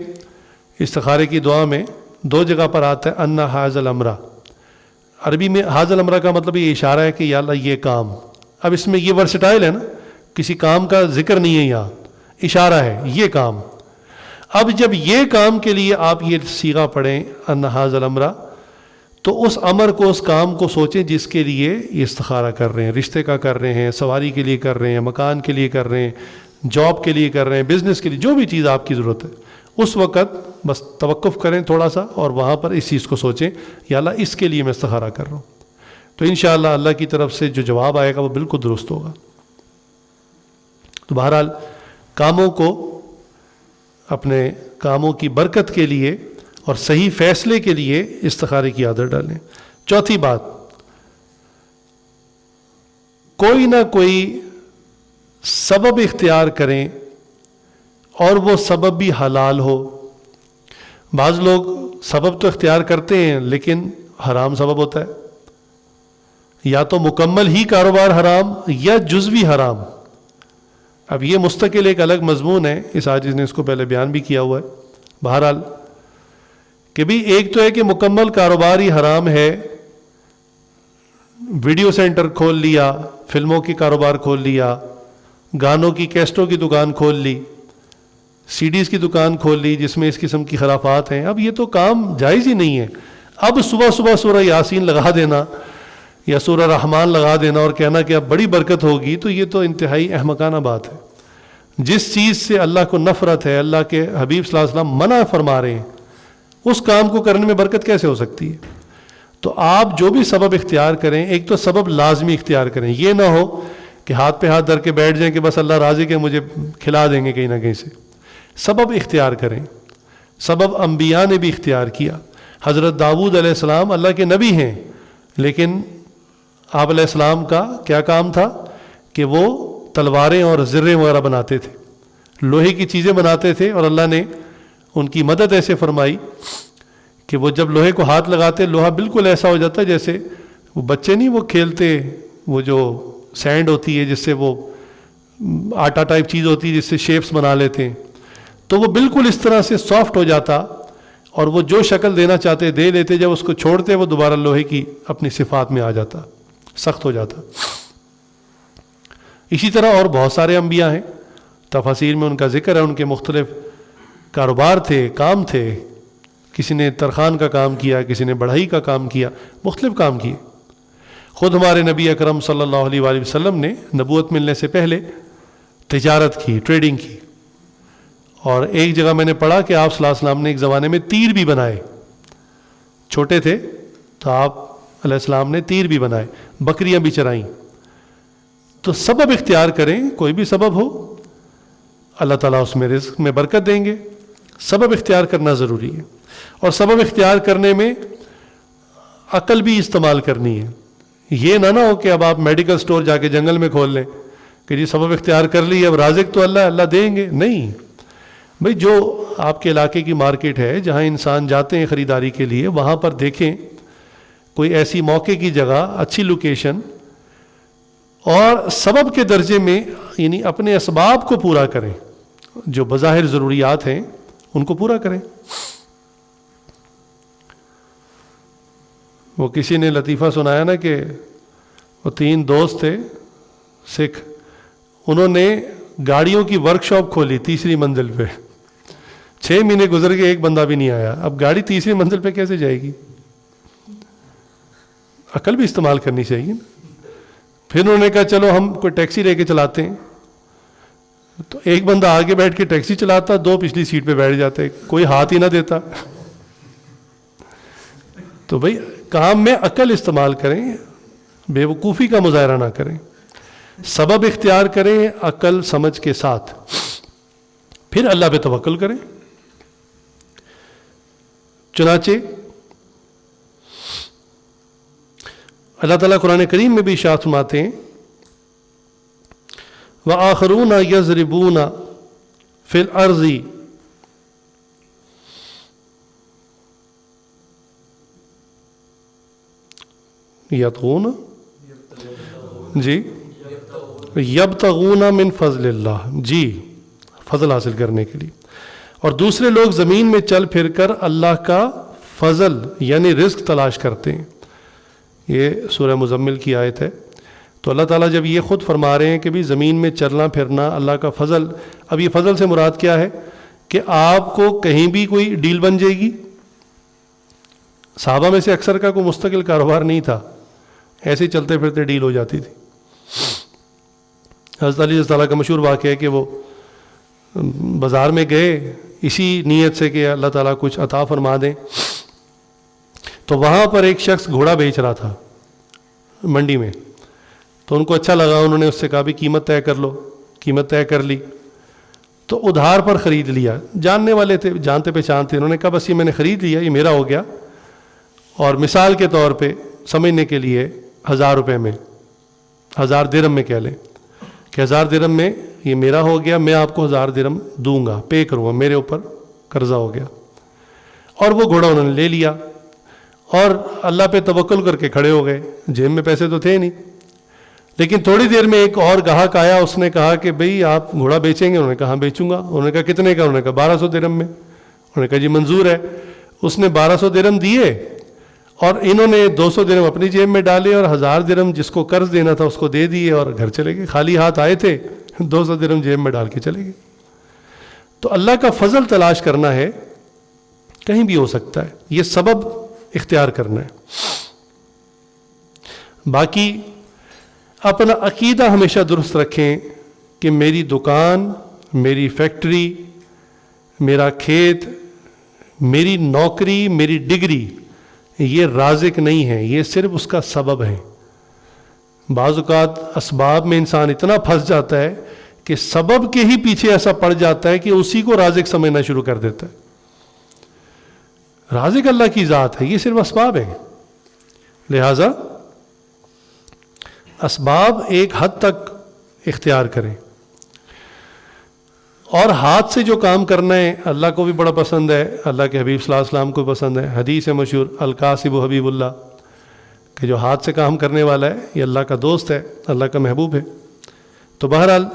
A: استخارے کی دعا میں دو جگہ پر آتا ہے ان حاذل امرہ. عربی میں حاذل امرہ کا مطلب یہ اشارہ ہے کہ یا اللہ یہ کام. اب اس میں یہ ورسٹائل ہے نا, کسی کام کا ذکر نہیں ہے, یہاں اشارہ ہے یہ کام. اب جب یہ کام کے لیے آپ یہ صیغہ پڑھیں ان حاذل امرہ, تو اس امر کو, اس کام کو سوچیں جس کے لیے یہ استخارہ کر رہے ہیں. رشتے کا کر رہے ہیں, سواری کے لیے کر رہے ہیں, مکان کے لیے کر رہے ہیں, جاب کے لیے کر رہے ہیں, بزنس کے لیے, جو بھی چیز آپ کی ضرورت ہے, اس وقت بس توقف کریں تھوڑا سا اور وہاں پر اس چیز کو سوچیں یا اللہ اس کے لیے میں استخارہ کر رہا ہوں. تو انشاءاللہ اللہ کی طرف سے جو جواب آئے گا وہ بالکل درست ہوگا. تو بہرحال کاموں کو اپنے کاموں کی برکت کے لیے اور صحیح فیصلے کے لیے استخارے کی عادت ڈالیں. چوتھی بات، کوئی نہ کوئی سبب اختیار کریں اور وہ سبب بھی حلال ہو. بعض لوگ سبب تو اختیار کرتے ہیں لیکن حرام سبب ہوتا ہے، یا تو مکمل ہی کاروبار حرام یا جزوی حرام. اب یہ مستقل ایک الگ مضمون ہے، اس عاجز نے اس کو پہلے بیان بھی کیا ہوا ہے. بہرحال کہ بھی ایک تو ہے کہ مکمل کاروبار ہی حرام ہے، ویڈیو سینٹر کھول لیا، فلموں کی کاروبار کھول لیا، گانوں کی کیسٹوں کی دکان کھول لی، سی ڈیز کی دکان کھول لی جس میں اس قسم کی خرافات ہیں. اب یہ تو کام جائز ہی نہیں ہے. اب صبح صبح سورہ یاسین لگا دینا یا سورہ رحمان لگا دینا اور کہنا کہ اب بڑی برکت ہوگی، تو یہ تو انتہائی احمقانہ بات ہے. جس چیز سے اللہ کو نفرت ہے، اللہ کے حبیب صلی اللہ علیہ وسلم منع فرما رہے ہیں، اس کام کو کرنے میں برکت کیسے ہو سکتی ہے؟ تو آپ جو بھی سبب اختیار کریں، ایک تو سبب لازمی اختیار کریں. یہ نہ ہو کہ ہاتھ پہ ہاتھ دھر کے بیٹھ جائیں کہ بس اللہ راضی کہ مجھے کھلا دیں گے کہیں نہ کہیں سے. سبب اختیار کریں. سبب انبیاء نے بھی اختیار کیا. حضرت داؤد علیہ السلام اللہ کے نبی ہیں، لیکن آپ علیہ السلام کا کیا کام تھا کہ وہ تلواریں اور زریں وغیرہ بناتے تھے، لوہے کی چیزیں بناتے تھے، اور اللہ نے ان کی مدد ایسے فرمائی کہ وہ جب لوہے کو ہاتھ لگاتے لوہا بالکل ایسا ہو جاتا جیسے وہ بچے نہیں وہ کھیلتے، وہ جو سینڈ ہوتی ہے جس سے وہ آٹا ٹائپ چیز ہوتی ہے جس سے شیپس بنا لیتے ہیں، تو وہ بالکل اس طرح سے سافٹ ہو جاتا اور وہ جو شکل دینا چاہتے دے لیتے. جب اس کو چھوڑتے وہ دوبارہ لوہے کی اپنی صفات میں آ جاتا، سخت ہو جاتا. اسی طرح اور بہت سارے انبیاء ہیں، تفاسیر میں ان کا ذکر ہے. ان کے مختلف کاروبار تھے، کام تھے. کسی نے ترخان کا کام کیا، کسی نے بڑھئی کا کام کیا، مختلف کام کیے. خود ہمارے نبی اکرم صلی اللہ علیہ وآلہ وسلم نے نبوت ملنے سے پہلے تجارت کی، ٹریڈنگ کی. اور ایک جگہ میں نے پڑھا کہ آپ صلی اللہ علیہ وسلم نے ایک زمانے میں تیر بھی بنائے. چھوٹے تھے تو آپ علیہ السلام نے تیر بھی بنائے، بکریاں بھی چرائیں. تو سبب اختیار کریں، کوئی بھی سبب ہو، اللہ تعالیٰ اس میں رزق میں برکت دیں گے. سبب اختیار کرنا ضروری ہے، اور سبب اختیار کرنے میں عقل بھی استعمال کرنی ہے. یہ نہ ہو کہ اب آپ میڈیکل سٹور جا کے جنگل میں کھول لیں کہ جی سبب اختیار کر لی، اب رازق تو اللہ دیں گے. نہیں بھئی، جو آپ کے علاقے کی مارکیٹ ہے جہاں انسان جاتے ہیں خریداری کے لیے، وہاں پر دیکھیں کوئی ایسی موقع کی جگہ، اچھی لوکیشن، اور سبب کے درجے میں یعنی اپنے اسباب کو پورا کریں. جو بظاہر ضروریات ہیں ان کو پورا کریں. وہ کسی نے لطیفہ سنایا نا کہ وہ 3 دوست تھے سکھ، انہوں نے گاڑیوں کی ورک شاپ کھولی 3ری منزل پہ. 6 مہینے گزر کے ایک بندہ بھی نہیں آیا. اب گاڑی 3ری منزل پہ کیسے جائے گی؟ عقل بھی استعمال کرنی چاہیے. پھر انہوں نے کہا چلو ہم کوئی ٹیکسی لے کے چلاتے ہیں. تو ایک بندہ آگے بیٹھ کے ٹیکسی چلاتا، 2 پچھلی سیٹ پہ بیٹھ جاتے، کوئی ہاتھ ہی نہ دیتا. تو بھئی کام میں عقل استعمال کریں، بے وقوفی کا مظاہرہ نہ کریں. سبب اختیار کریں عقل سمجھ کے ساتھ، پھر اللہ پہ توکل کریں. چنانچہ اللہ تعالیٰ قرآن کریم میں بھی ارشاد فرماتے ہیں وَآخَرُونَ يَضْرِبُونَ فِي الْأَرْضِ یبتغون جی یبتغون من فضل اللہ، جی فضل حاصل کرنے کے لیے. اور دوسرے لوگ زمین میں چل پھر کر اللہ کا فضل یعنی رزق تلاش کرتے ہیں. یہ سورہ مزمل کی آیت ہے. تو اللہ تعالیٰ جب یہ خود فرما رہے ہیں کہ بھی زمین میں چلنا پھرنا اللہ کا فضل، اب یہ فضل سے مراد کیا ہے کہ آپ کو کہیں بھی کوئی ڈیل بن جائے گی. صحابہ میں سے اکثر کا کوئی مستقل کاروبار نہیں تھا، ایسے ہی چلتے پھرتے ڈیل ہو جاتی تھی. حضرت علی رضی اللہ کا مشہور واقعہ ہے کہ وہ بازار میں گئے اسی نیت سے کہ اللہ تعالیٰ کچھ عطا فرما دیں. تو وہاں پر ایک شخص گھوڑا بیچ رہا تھا، منڈی میں, تو ان کو اچھا لگا, انہوں نے اس سے کہا بھی قیمت طے کر لو. قیمت طے کر لی تو ادھار پر خرید لیا. جاننے والے تھے, جانتے پہچانتے, انہوں نے کہا بس یہ میں نے خرید لیا, یہ میرا ہو گیا. اور مثال کے طور پہ سمجھنے کے لیے 1000 روپے میں, 1000 درہم میں کہہ لیں کہ 1000 درہم میں یہ میرا ہو گیا, میں آپ کو 1000 درہم دوں گا, پے کروں گا, میرے اوپر قرضہ ہو گیا. اور وہ گھوڑا انہوں نے لے لیا اور اللہ پہ توکل کر کے کھڑے ہو گئے. جیب میں پیسے تو تھے نہیں. لیکن تھوڑی دیر میں ایک اور گاہک آیا, اس نے کہا کہ بھئی آپ گھوڑا بیچیں گے؟ انہوں نے کہا ہاں بیچوں گا. انہوں نے کہا کتنے کا؟ انہوں نے کہا 1200 درہم میں. انہوں نے کہا جی منظور ہے. اس نے 1200 درہم دیے اور انہوں نے 200 درہم اپنی جیب میں ڈالے اور 1000 درہم جس کو قرض دینا تھا اس کو دے دیے اور گھر چلے گئے. خالی ہاتھ آئے تھے, 200 درہم جیب میں ڈال کے چلے گئے. تو اللہ کا فضل تلاش کرنا ہے, کہیں بھی ہو سکتا ہے, یہ سبب اختیار کرنا ہے. باقی اپنا عقیدہ ہمیشہ درست رکھیں کہ میری دکان, میری فیکٹری, میرا کھیت, میری نوکری, میری ڈگری یہ رازق نہیں ہے, یہ صرف اس کا سبب ہے. بعض اوقات اسباب میں انسان اتنا پھنس جاتا ہے کہ سبب کے ہی پیچھے ایسا پڑ جاتا ہے کہ اسی کو رازق سمجھنا شروع کر دیتا ہے. رازق اللہ کی ذات ہے, یہ صرف اسباب ہیں. لہذا اسباب ایک حد تک اختیار کریں. اور ہاتھ سے جو کام کرنا ہے اللہ کو بھی بڑا پسند ہے, اللہ کے حبیب صلی اللہ علیہ وسلم کو پسند ہے. حدیث ہے مشہور, القاسب حبیب اللہ, کہ جو ہاتھ سے کام کرنے والا ہے یہ اللہ کا دوست ہے, اللہ کا محبوب ہے. تو بہرحال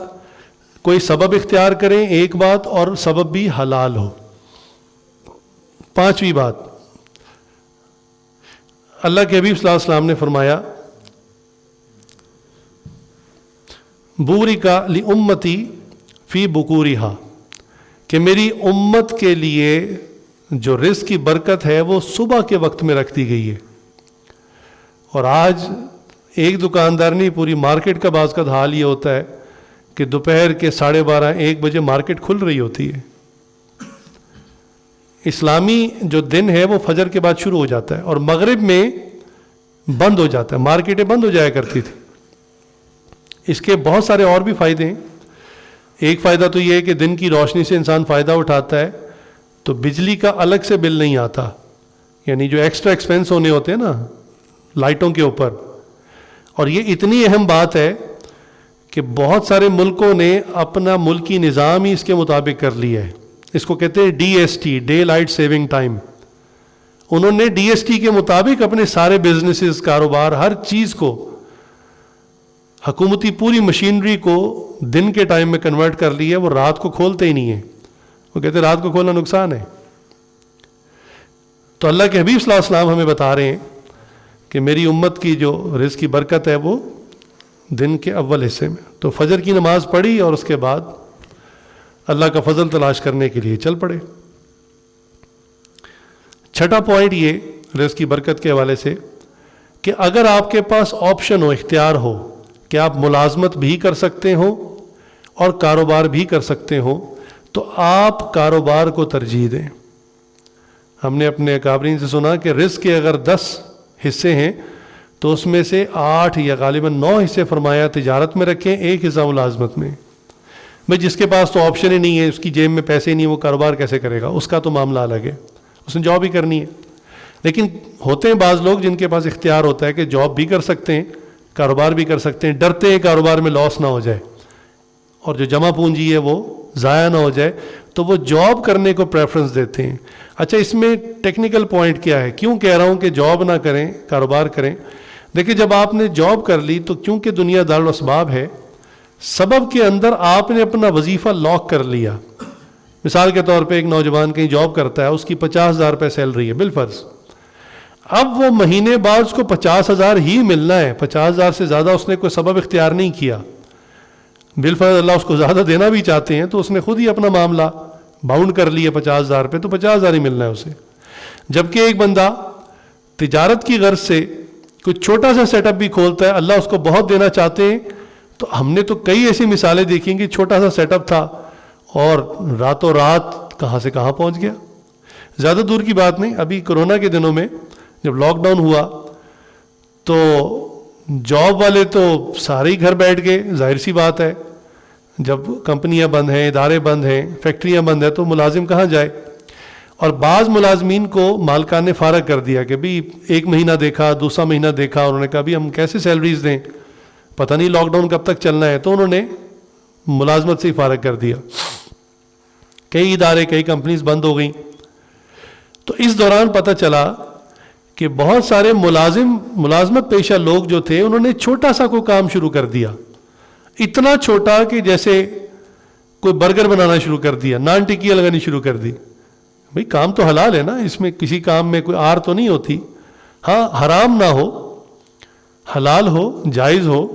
A: کوئی سبب اختیار کریں, ایک بات, اور سبب بھی حلال ہو. 5ویں بات, اللہ کے حبیب صلی اللہ علیہ وسلم نے فرمایا بورکا لامتی فی بکورہا, کہ میری امت کے لیے جو رزق کی برکت ہے وہ صبح کے وقت میں رکھ دی گئی ہے. اور آج ایک دکاندار نہیں, پوری مارکیٹ کا بعض کا حال یہ ہوتا ہے کہ دوپہر کے 12:30-1 بجے مارکیٹ کھل رہی ہوتی ہے. اسلامی جو دن ہے وہ فجر کے بعد شروع ہو جاتا ہے اور مغرب میں بند ہو جاتا ہے. مارکیٹیں بند ہو جایا کرتی تھی. اس کے بہت سارے اور بھی فائدے ہیں. ایک فائدہ تو یہ ہے کہ دن کی روشنی سے انسان فائدہ اٹھاتا ہے, تو بجلی کا الگ سے بل نہیں آتا, یعنی جو ایکسٹرا ایکسپینس ہونے ہوتے ہیں نا لائٹوں کے اوپر. اور یہ اتنی اہم بات ہے کہ بہت سارے ملکوں نے اپنا ملکی نظام ہی اس کے مطابق کر لیا ہے. اس کو کہتے ہیں DST, day light saving time. انہوں نے DST کے مطابق اپنے سارے بزنسز, کاروبار, ہر چیز کو, حکومتی پوری مشینری کو دن کے ٹائم میں کنورٹ کر لی ہے. وہ رات کو کھولتے ہی نہیں ہیں, وہ کہتے ہیں رات کو کھولنا نقصان ہے. تو اللہ کے حبیب صلی اللہ علیہ وسلم ہمیں بتا رہے ہیں کہ میری امت کی جو رزق کی برکت ہے وہ دن کے اول حصے میں. تو فجر کی نماز پڑھی اور اس کے بعد اللہ کا فضل تلاش کرنے کے لیے چل پڑے. 6واں پوائنٹ یہ رزق کی برکت کے حوالے سے کہ اگر آپ کے پاس آپشن ہو, اختیار ہو کہ آپ ملازمت بھی کر سکتے ہو اور کاروبار بھی کر سکتے ہو, تو آپ کاروبار کو ترجیح دیں. ہم نے اپنے اکابرین سے سنا کہ رزق کے اگر 10 حصے ہیں تو اس میں سے 8 یا غالباً 9 حصے فرمایا تجارت میں رکھیں, 1 حصہ ملازمت میں. بھائی جس کے پاس تو آپشن ہی نہیں ہے, اس کی جیب میں پیسے ہی نہیں, وہ کاروبار کیسے کرے گا؟ اس کا تو معاملہ الگ ہے, اس نے جاب ہی کرنی ہے. لیکن ہوتے ہیں بعض لوگ جن کے پاس اختیار ہوتا ہے کہ جاب بھی کر سکتے ہیں, کاروبار بھی کر سکتے ہیں, ڈرتے ہیں کاروبار میں لاس نہ ہو جائے اور جو جمع پونجی ہے وہ ضائع نہ ہو جائے, تو وہ جاب کرنے کو پریفرنس دیتے ہیں. اچھا, اس میں ٹیکنیکل پوائنٹ کیا ہے, کیوں کہہ رہا ہوں کہ جاب نہ کریں, کاروبار کریں؟ دیکھیں, جب آپ نے جاب کر لی تو کیونکہ دنیا دارالاسباب ہے, سبب کے اندر آپ نے اپنا وظیفہ لاک کر لیا. مثال کے طور پہ ایک نوجوان کہیں جاب کرتا ہے, اس کی 50,000 روپے سیلری ہے بالفرض. اب وہ مہینے بعد اس کو 50,000 ہی ملنا ہے, 50,000 سے زیادہ اس نے کوئی سبب اختیار نہیں کیا. بالفرض اللہ اس کو زیادہ دینا بھی چاہتے ہیں تو اس نے خود ہی اپنا معاملہ باؤنڈ کر لیا 50,000 پہ, تو 50,000 ہی ملنا ہے اسے. جبکہ ایک بندہ تجارت کی غرض سے کوئی چھوٹا سا سیٹ اپ بھی کھولتا ہے, اللہ اس کو بہت دینا چاہتے ہیں, تو ہم نے تو کئی ایسی مثالیں دیکھیں کہ چھوٹا سا سیٹ اپ تھا اور راتوں رات کہاں سے کہاں پہنچ گیا. زیادہ دور کی بات نہیں, ابھی کورونا کے دنوں میں جب لاک ڈاؤن ہوا تو جاب والے تو سارے ہی گھر بیٹھ گئے، ظاہر سی بات ہے، جب کمپنیاں بند ہیں، ادارے بند ہیں، فیکٹریاں بند ہیں تو ملازم کہاں جائے؟ اور بعض ملازمین کو مالکان نے فارغ کر دیا کہ بھی ایک مہینہ دیکھا، دوسرا مہینہ دیکھا، انہوں نے کہا بھی ہم کیسے سیلریز دیں، پتہ نہیں لاک ڈاؤن کب تک چلنا ہے، تو انہوں نے ملازمت سے ہی فارغ کر دیا. کئی ادارے، کئی کمپنیز بند ہو گئیں. تو اس دوران پتہ چلا کہ بہت سارے ملازمت پیشہ لوگ جو تھے انہوں نے چھوٹا سا کوئی کام شروع کر دیا، اتنا چھوٹا کہ جیسے کوئی برگر بنانا شروع کر دیا، نان ٹکیاں لگانی شروع کر دی. بھئی کام تو حلال ہے نا، اس میں کسی کام میں کوئی آر تو نہیں ہوتی، ہاں حرام نہ ہو، حلال ہو، جائز ہو.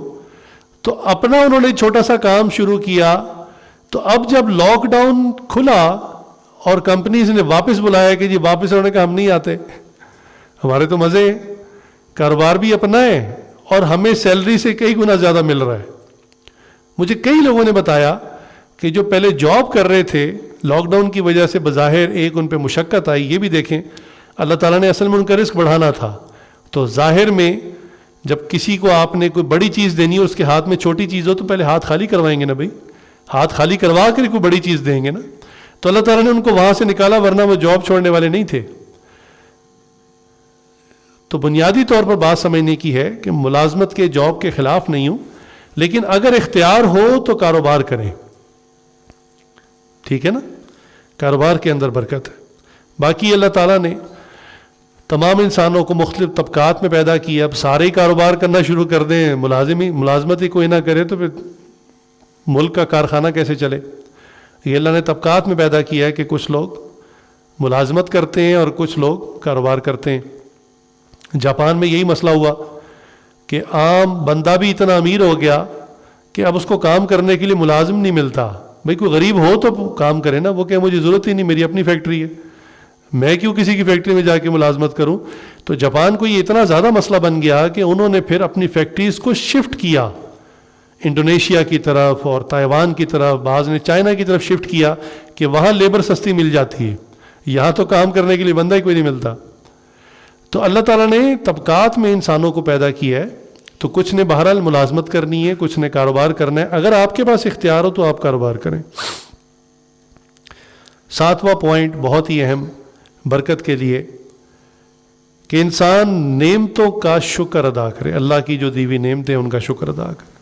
A: تو اپنا انہوں نے چھوٹا سا کام شروع کیا. تو اب جب لاک ڈاؤن کھلا اور کمپنیز نے واپس بلایا کہ جی واپس، انہوں نے کہا ہم نہیں آتے، ہمارے تو مزے ہیں، کاروبار بھی اپنا ہے اور ہمیں سیلری سے کئی گنا زیادہ مل رہا ہے. مجھے کئی لوگوں نے بتایا کہ جو پہلے جاب کر رہے تھے، لاک ڈاؤن کی وجہ سے بظاہر ایک ان پہ مشقت آئی. یہ بھی دیکھیں اللہ تعالیٰ نے اصل میں ان کا رزق بڑھانا تھا، تو ظاہر میں جب کسی کو آپ نے کوئی بڑی چیز دینی ہے، اس کے ہاتھ میں چھوٹی چیز ہو تو پہلے ہاتھ خالی کروائیں گے نا بھائی، ہاتھ خالی کروا کر کوئی بڑی چیز دیں گے نا. تو اللہ تعالیٰ نے ان کو وہاں سے نکالا، ورنہ وہ جاب چھوڑنے والے نہیں تھے. تو بنیادی طور پر بات سمجھنے کی ہے کہ ملازمت کے، جاب کے خلاف نہیں ہوں، لیکن اگر اختیار ہو تو کاروبار کریں، ٹھیک ہے نا، کاروبار کے اندر برکت ہے. باقی اللہ تعالیٰ نے تمام انسانوں کو مختلف طبقات میں پیدا کیا، اب سارے ہی کاروبار کرنا شروع کر دیں، ملازمت ہی کوئی نہ کرے تو پھر ملک کا کارخانہ کیسے چلے؟ یہ اللہ نے طبقات میں پیدا کیا ہے کہ کچھ لوگ ملازمت کرتے ہیں اور کچھ لوگ کاروبار کرتے ہیں. جاپان میں یہی مسئلہ ہوا کہ عام بندہ بھی اتنا امیر ہو گیا کہ اب اس کو کام کرنے کے لیے ملازم نہیں ملتا. بھئی کوئی غریب ہو تو کام کرے نا، وہ کہ مجھے ضرورت ہی نہیں، میری اپنی فیکٹری ہے، میں کیوں کسی کی فیکٹری میں جا کے ملازمت کروں. تو جاپان کو یہ اتنا زیادہ مسئلہ بن گیا کہ انہوں نے پھر اپنی فیکٹریز کو شفٹ کیا انڈونیشیا کی طرف اور تائیوان کی طرف، بعض نے چائنا کی طرف شفٹ کیا کہ وہاں لیبر سستی مل جاتی ہے، یہاں تو کام کرنے کے لیے بندہ ہی کوئی نہیں ملتا. تو اللہ تعالیٰ نے طبقات میں انسانوں کو پیدا کیا ہے، تو کچھ نے بہرحال ملازمت کرنی ہے، کچھ نے کاروبار کرنا ہے. اگر آپ کے پاس اختیار ہو تو آپ کاروبار کریں. 7واں پوائنٹ بہت ہی اہم برکت کے لیے کہ انسان نعمتوں کا شکر ادا کرے، اللہ کی جو دی ہوئی نعمتیں ان کا شکر ادا کرے.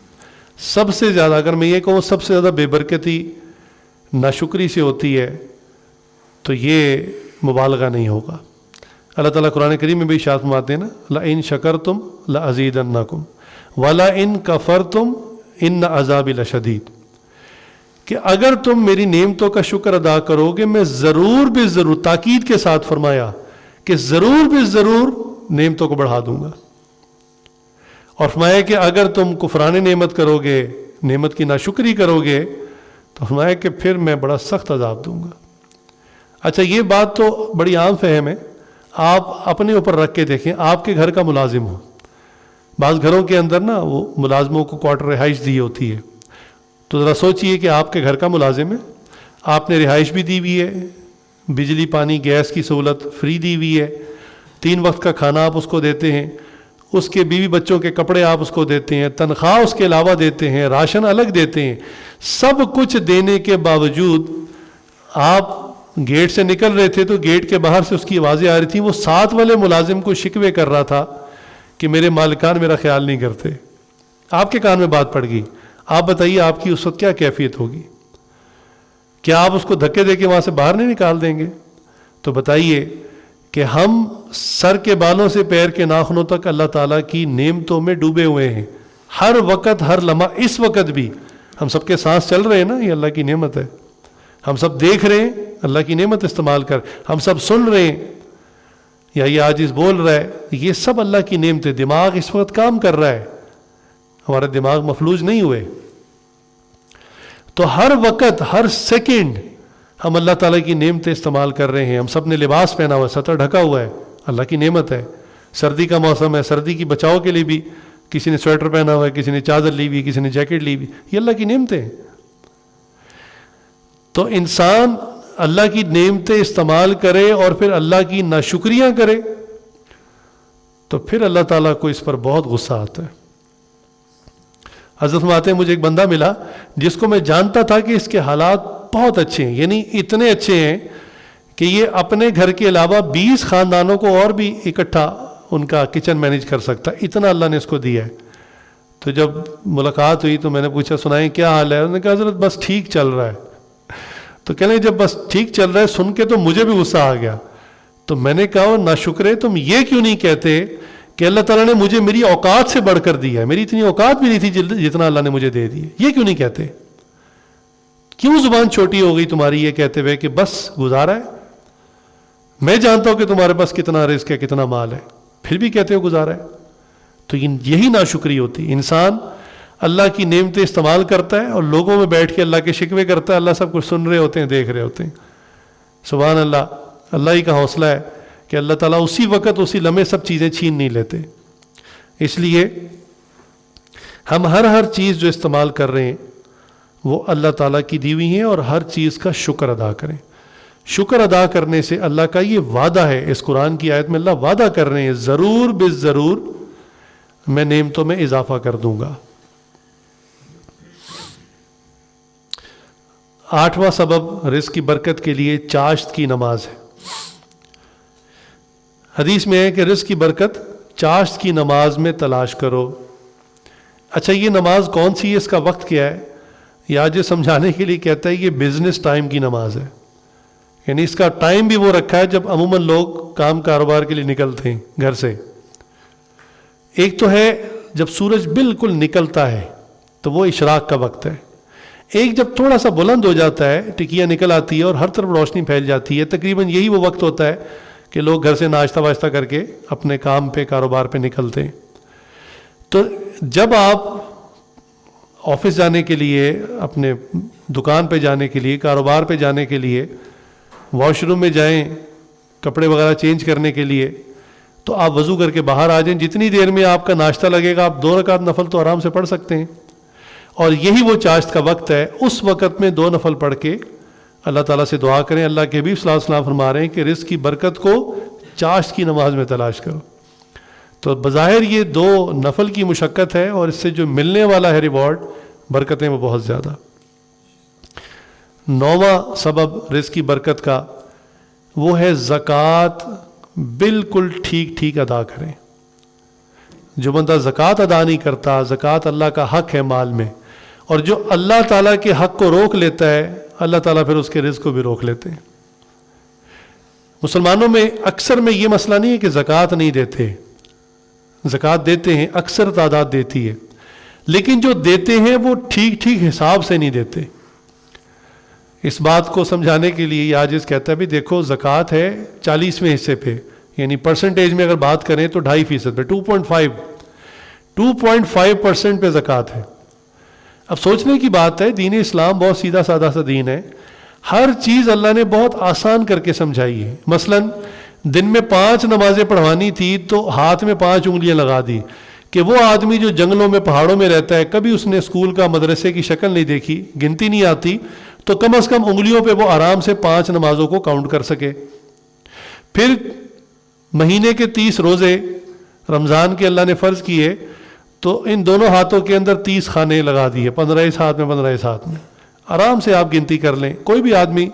A: سب سے زیادہ، اگر میں یہ کہوں سب سے زیادہ بے برکتی ناشکری سے ہوتی ہے تو یہ مبالغہ نہیں ہوگا. اللہ تعالیٰ قرآن کریم میں بھی ارشاد فرماتے ہیں نا، لئن شکرتم لازیدنکم ولئن کفرتم ان عذابی لشدید، کہ اگر تم میری نعمتوں کا شکر ادا کرو گے میں ضرور بے ضرور، تاکید کے ساتھ فرمایا کہ ضرور بے ضرور نعمتوں کو بڑھا دوں گا. اور فرمایا کہ اگر تم کفران نعمت کرو گے، نعمت کی ناشکری کرو گے، تو فرمایا کہ پھر میں بڑا سخت عذاب دوں گا. اچھا یہ بات تو بڑی عام فہم ہے، آپ اپنے اوپر رکھ کے دیکھیں. آپ کے گھر کا ملازم ہو، بعض گھروں کے اندر نا وہ ملازموں کو کوارٹر رہائش دی ہوتی ہے، تو ذرا سوچئے کہ آپ کے گھر کا ملازم ہے، آپ نے رہائش بھی دی ہوئی ہے، بجلی پانی گیس کی سہولت فری دی ہوئی ہے، 3 وقت کا کھانا آپ اس کو دیتے ہیں، اس کے بیوی بچوں کے کپڑے آپ اس کو دیتے ہیں، تنخواہ اس کے علاوہ دیتے ہیں، راشن الگ دیتے ہیں. سب کچھ دینے کے باوجود آپ گیٹ سے نکل رہے تھے تو گیٹ کے باہر سے اس کی آوازیں آ رہی تھیں، وہ ساتھ والے ملازم کو شکوے کر رہا تھا کہ میرے مالکان میرا خیال نہیں کرتے. آپ کے کان میں بات پڑ گئی. آپ بتائیے آپ کی اس وقت کیا کیفیت ہوگی؟ کیا آپ اس کو دھکے دے کے وہاں سے باہر نہیں نکال دیں گے؟ تو بتائیے کہ ہم سر کے بالوں سے پیر کے ناخنوں تک اللہ تعالیٰ کی نعمتوں میں ڈوبے ہوئے ہیں، ہر وقت ہر لمحہ. اس وقت بھی ہم سب کے سانس چل رہے ہیں نا، یہ اللہ کی نعمت ہے. ہم سب دیکھ رہے ہیں، اللہ کی نعمت استعمال کر. ہم سب سن رہے ہیں، یا یہ عاجز بول رہا ہے، یہ سب اللہ کی نعمت ہے. دماغ اس وقت کام کر رہا ہے، ہمارے دماغ مفلوج نہیں ہوئے. تو ہر وقت ہر سیکنڈ ہم اللہ تعالیٰ کی نعمتیں استعمال کر رہے ہیں. ہم سب نے لباس پہنا ہوا ہے، سطر ڈھکا ہوا ہے، اللہ کی نعمت ہے. سردی کا موسم ہے، سردی کی بچاؤ کے لیے بھی کسی نے سویٹر پہنا ہوا ہے، کسی نے چادر لی ہوئی، کسی نے جیکٹ لی ہوئی. یہ اللہ کی نعمتیں ہیں. تو انسان اللہ کی نعمتیں استعمال کرے اور پھر اللہ کی ناشکریاں کرے تو پھر اللہ تعالیٰ کو اس پر بہت غصہ آتا ہے. حضرت فرماتے ہیں مجھے ایک بندہ ملا جس کو میں جانتا تھا کہ اس کے حالات بہت اچھے ہیں، یعنی اتنے اچھے ہیں کہ یہ اپنے گھر کے علاوہ 20 خاندانوں کو اور بھی اکٹھا ان کا کچن مینیج کر سکتا، اتنا اللہ نے اس کو دیا ہے۔ تو جب ملاقات ہوئی تو میں نے پوچھا سنائیں کیا حال ہے؟ انہوں نے کہا حضرت بس ٹھیک چل رہا ہے۔ تو کہنے جب بس ٹھیک چل رہا ہے سن کے تو مجھے بھی غصہ آ گیا۔ تو میں نے کہا ناشکرے تم یہ کیوں نہیں کہتے کہ اللہ تعالیٰ نے مجھے میری اوقات سے بڑھ کر دیا ہے، میری اتنی اوقات بھی نہیں تھی جتنا اللہ نے مجھے دے دی ہے، یہ کیوں نہیں کہتے؟ کیوں زبان چھوٹی ہو گئی تمہاری یہ کہتے ہوئے کہ بس گزارا ہے؟ میں جانتا ہوں کہ تمہارے پاس کتنا رزق ہے، کتنا مال ہے، پھر بھی کہتے ہو گزارا ہے۔ تو یہی ناشکری ہوتی۔ انسان اللہ کی نعمتیں استعمال کرتا ہے اور لوگوں میں بیٹھ کے اللہ کے شکوے کرتا ہے، اللہ سب کچھ سن رہے ہوتے ہیں، دیکھ رہے ہوتے ہیں۔ سبحان اللہ، اللہ ہی کا حوصلہ ہے کہ اللہ تعالیٰ اسی وقت اسی لمحے سب چیزیں چھین نہیں لیتے۔ اس لیے ہم ہر چیز جو استعمال کر رہے ہیں وہ اللہ تعالیٰ کی دی ہوئی ہیں، اور ہر چیز کا شکر ادا کریں۔ شکر ادا کرنے سے اللہ کا یہ وعدہ ہے، اس قرآن کی آیت میں اللہ وعدہ کر رہے ہیں ضرور بالضرور میں نعمتوں میں اضافہ کر دوں گا۔ 8واں سبب رزق کی برکت کے لیے چاشت کی نماز ہے۔ حدیث میں ہے کہ رزق کی برکت چاشت کی نماز میں تلاش کرو۔ اچھا یہ نماز کون سی ہے، اس کا وقت کیا ہے؟ یہ آج سمجھانے کے لیے کہتا ہے یہ بزنس ٹائم کی نماز ہے، یعنی اس کا ٹائم بھی وہ رکھا ہے جب عموماً لوگ کام کاروبار کے لیے نکلتے ہیں گھر سے۔ ایک تو ہے جب سورج بالکل نکلتا ہے تو وہ اشراق کا وقت ہے، ایک جب تھوڑا سا بلند ہو جاتا ہے، ٹکیاں نکل آتی ہے اور ہر طرف روشنی پھیل جاتی ہے، تقریباً یہی وہ وقت ہوتا ہے کہ لوگ گھر سے ناشتہ واشتہ کر کے اپنے کام پہ کاروبار پہ نکلتے ہیں۔ تو جب آپ آفس جانے کے لیے، اپنے دکان پہ جانے کے لیے، کاروبار پہ جانے کے لیے، واش روم میں جائیں کپڑے وغیرہ چینج کرنے کے لیے، تو آپ وضو کر کے باہر آ جائیں، جتنی دیر میں آپ کا ناشتہ لگے گا آپ 2 رکعت نفل تو آرام سے پڑھ سکتے ہیں۔ اور یہی وہ چاشت کا وقت ہے، اس وقت میں 2 نفل پڑھ کے اللہ تعالیٰ سے دعا کریں۔ اللہ کے حبیب صلی اللہ علیہ وسلم فرما رہے ہیں کہ رزق کی برکت کو چاشت کی نماز میں تلاش کرو۔ تو بظاہر یہ 2 نفل کی مشقت ہے، اور اس سے جو ملنے والا ہے ریوارڈ، برکتیں وہ بہت زیادہ۔ 9واں سبب رزق کی برکت کا وہ ہے زکوٰۃ بالکل ٹھیک ادا کریں۔ جو بندہ زکوٰۃ ادا نہیں کرتا، زکوٰۃ اللہ کا حق ہے مال میں، اور جو اللہ تعالیٰ کے حق کو روک لیتا ہے اللہ تعالیٰ پھر اس کے رزق کو بھی روک لیتے ہیں۔ مسلمانوں میں اکثر میں یہ مسئلہ نہیں ہے کہ زکوٰۃ نہیں دیتے، زکوٰۃ دیتے ہیں، اکثر تعداد دیتی ہے، لیکن جو دیتے ہیں وہ ٹھیک حساب سے نہیں دیتے۔ اس بات کو سمجھانے کے لیے عاجز کہتا ہے بھی دیکھو زکوٰۃ ہے 40ویں حصے پہ، یعنی پرسنٹیج میں اگر بات کریں تو 2.5% پہ، 2.5% پہ زکوٰۃ ہے۔ اب سوچنے کی بات ہے، دین اسلام بہت سیدھا سادہ سا دین ہے، ہر چیز اللہ نے بہت آسان کر کے سمجھائی ہے۔ مثلا دن میں 5 نمازیں پڑھوانی تھی تو ہاتھ میں 5 انگلیاں لگا دی، کہ وہ آدمی جو جنگلوں میں پہاڑوں میں رہتا ہے، کبھی اس نے اسکول کا مدرسے کی شکل نہیں دیکھی، گنتی نہیں آتی، تو کم از کم انگلیوں پہ وہ آرام سے 5 نمازوں کو کاؤنٹ کر سکے۔ پھر مہینے کے 30 روزے رمضان کے اللہ نے فرض کیے، تو ان دونوں ہاتھوں کے اندر 30 خانے لگا دیے، 15 اس ہاتھ میں 15 اس ہاتھ میں، آرام سے آپ گنتی کر لیں۔ کوئی بھی آدمی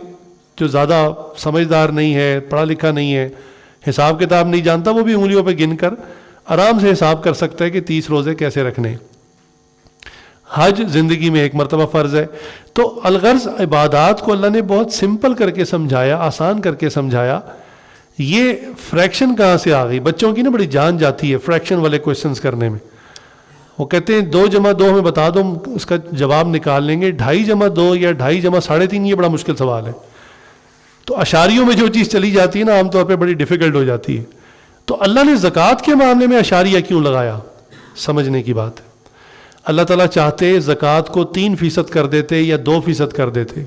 A: جو زیادہ سمجھدار نہیں ہے، پڑھا لکھا نہیں ہے، حساب کتاب نہیں جانتا، وہ بھی انگلیوں پہ گن کر آرام سے حساب کر سکتا ہے کہ 30 روزے کیسے رکھنے۔ حج زندگی میں 1 مرتبہ فرض ہے۔ تو الغرض عبادات کو اللہ نے بہت سمپل کر کے سمجھایا، آسان کر کے سمجھایا۔ یہ فریکشن کہاں سے آ گئی؟ بچوں کی نا بڑی جان جاتی ہے فریکشن والے کوشچنس کرنے میں۔ وہ کہتے ہیں 2 × 2 ہمیں بتا دو، اس کا جواب نکال لیں گے۔ 2.5 × 2 یا 2.5 × 3.5 یہ بڑا مشکل سوال ہے۔ تو اشاریوں میں جو چیز چلی جاتی ہے نا عام طور پہ بڑی ڈیفیکلٹ ہو جاتی ہے۔ تو اللہ نے زکوٰۃ کے معاملے میں اشاریہ کیوں لگایا؟ سمجھنے کی بات ہے۔ اللہ تعالیٰ چاہتے زکوٰۃ کو 3% کر دیتے یا 2% کر دیتے،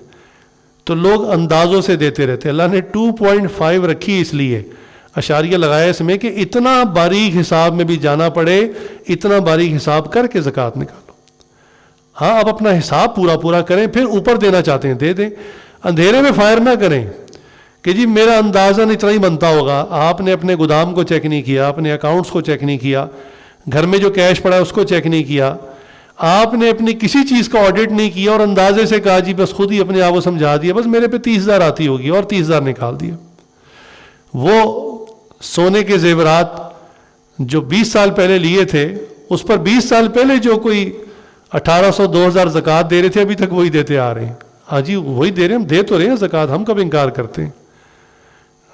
A: تو لوگ اندازوں سے دیتے رہتے۔ اللہ نے 2.5 رکھی اس لیے اشاریہ لگایا اس میں کہ اتنا باریک حساب میں بھی جانا پڑے، اتنا باریک حساب کر کے زکوٰۃ نکالو۔ ہاں آپ اپنا حساب پورا کریں، پھر اوپر دینا چاہتے ہیں دے دیں، اندھیرے میں فائر نہ کریں کہ جی میرا اندازاً اتنا ہی بنتا ہوگا۔ آپ نے اپنے گودام کو چیک نہیں کیا، اپنے اکاؤنٹس کو چیک نہیں کیا، گھر میں جو کیش پڑا ہے اس کو چیک نہیں کیا، آپ نے اپنی کسی چیز کا آڈٹ نہیں کیا اور اندازے سے کہا جی بس خود ہی اپنے آپ کو سمجھا دیا بس میرے پہ 30,000 آتی ہوگی اور 30,000 نکال دیا. وہ سونے کے زیورات جو 20 سال پہلے لیے تھے اس پر 20 سال پہلے جو کوئی 1,800 2,000 زکوٰۃ دے رہے تھے ابھی تک وہی دیتے آ رہے ہیں. ہاں جی وہی دے رہے ہیں, ہم دے تو رہے ہیں زکوٰۃ, ہم کب انکار کرتے ہیں.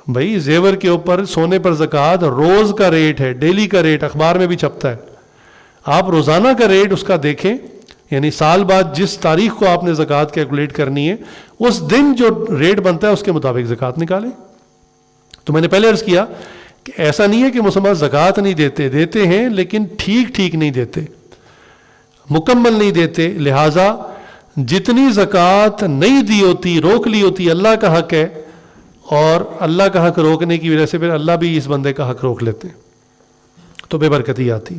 A: بھائی زیور کے اوپر سونے پر زکوٰۃ روز کا ریٹ ہے, ڈیلی کا ریٹ, اخبار میں بھی چھپتا ہے. آپ روزانہ کا ریٹ اس کا دیکھیں, یعنی سال بعد جس تاریخ کو آپ نے زکوٰۃ کیلکولیٹ کرنی ہے اس دن جو ریٹ بنتا ہے اس کے مطابق زکوٰۃ نکالیں. تو میں نے پہلے عرض کیا کہ ایسا نہیں ہے کہ مسلمان زکوٰۃ نہیں دیتے, دیتے ہیں لیکن ٹھیک نہیں دیتے, مکمل نہیں دیتے. لہٰذا جتنی زکوٰۃ نہیں دی ہوتی, روک لی ہوتی, اللہ کا حق ہے, اور اللہ کا حق روکنے کی وجہ سے پھر اللہ بھی اس بندے کا حق روک لیتے ہیں, تو بے برکتی آتی.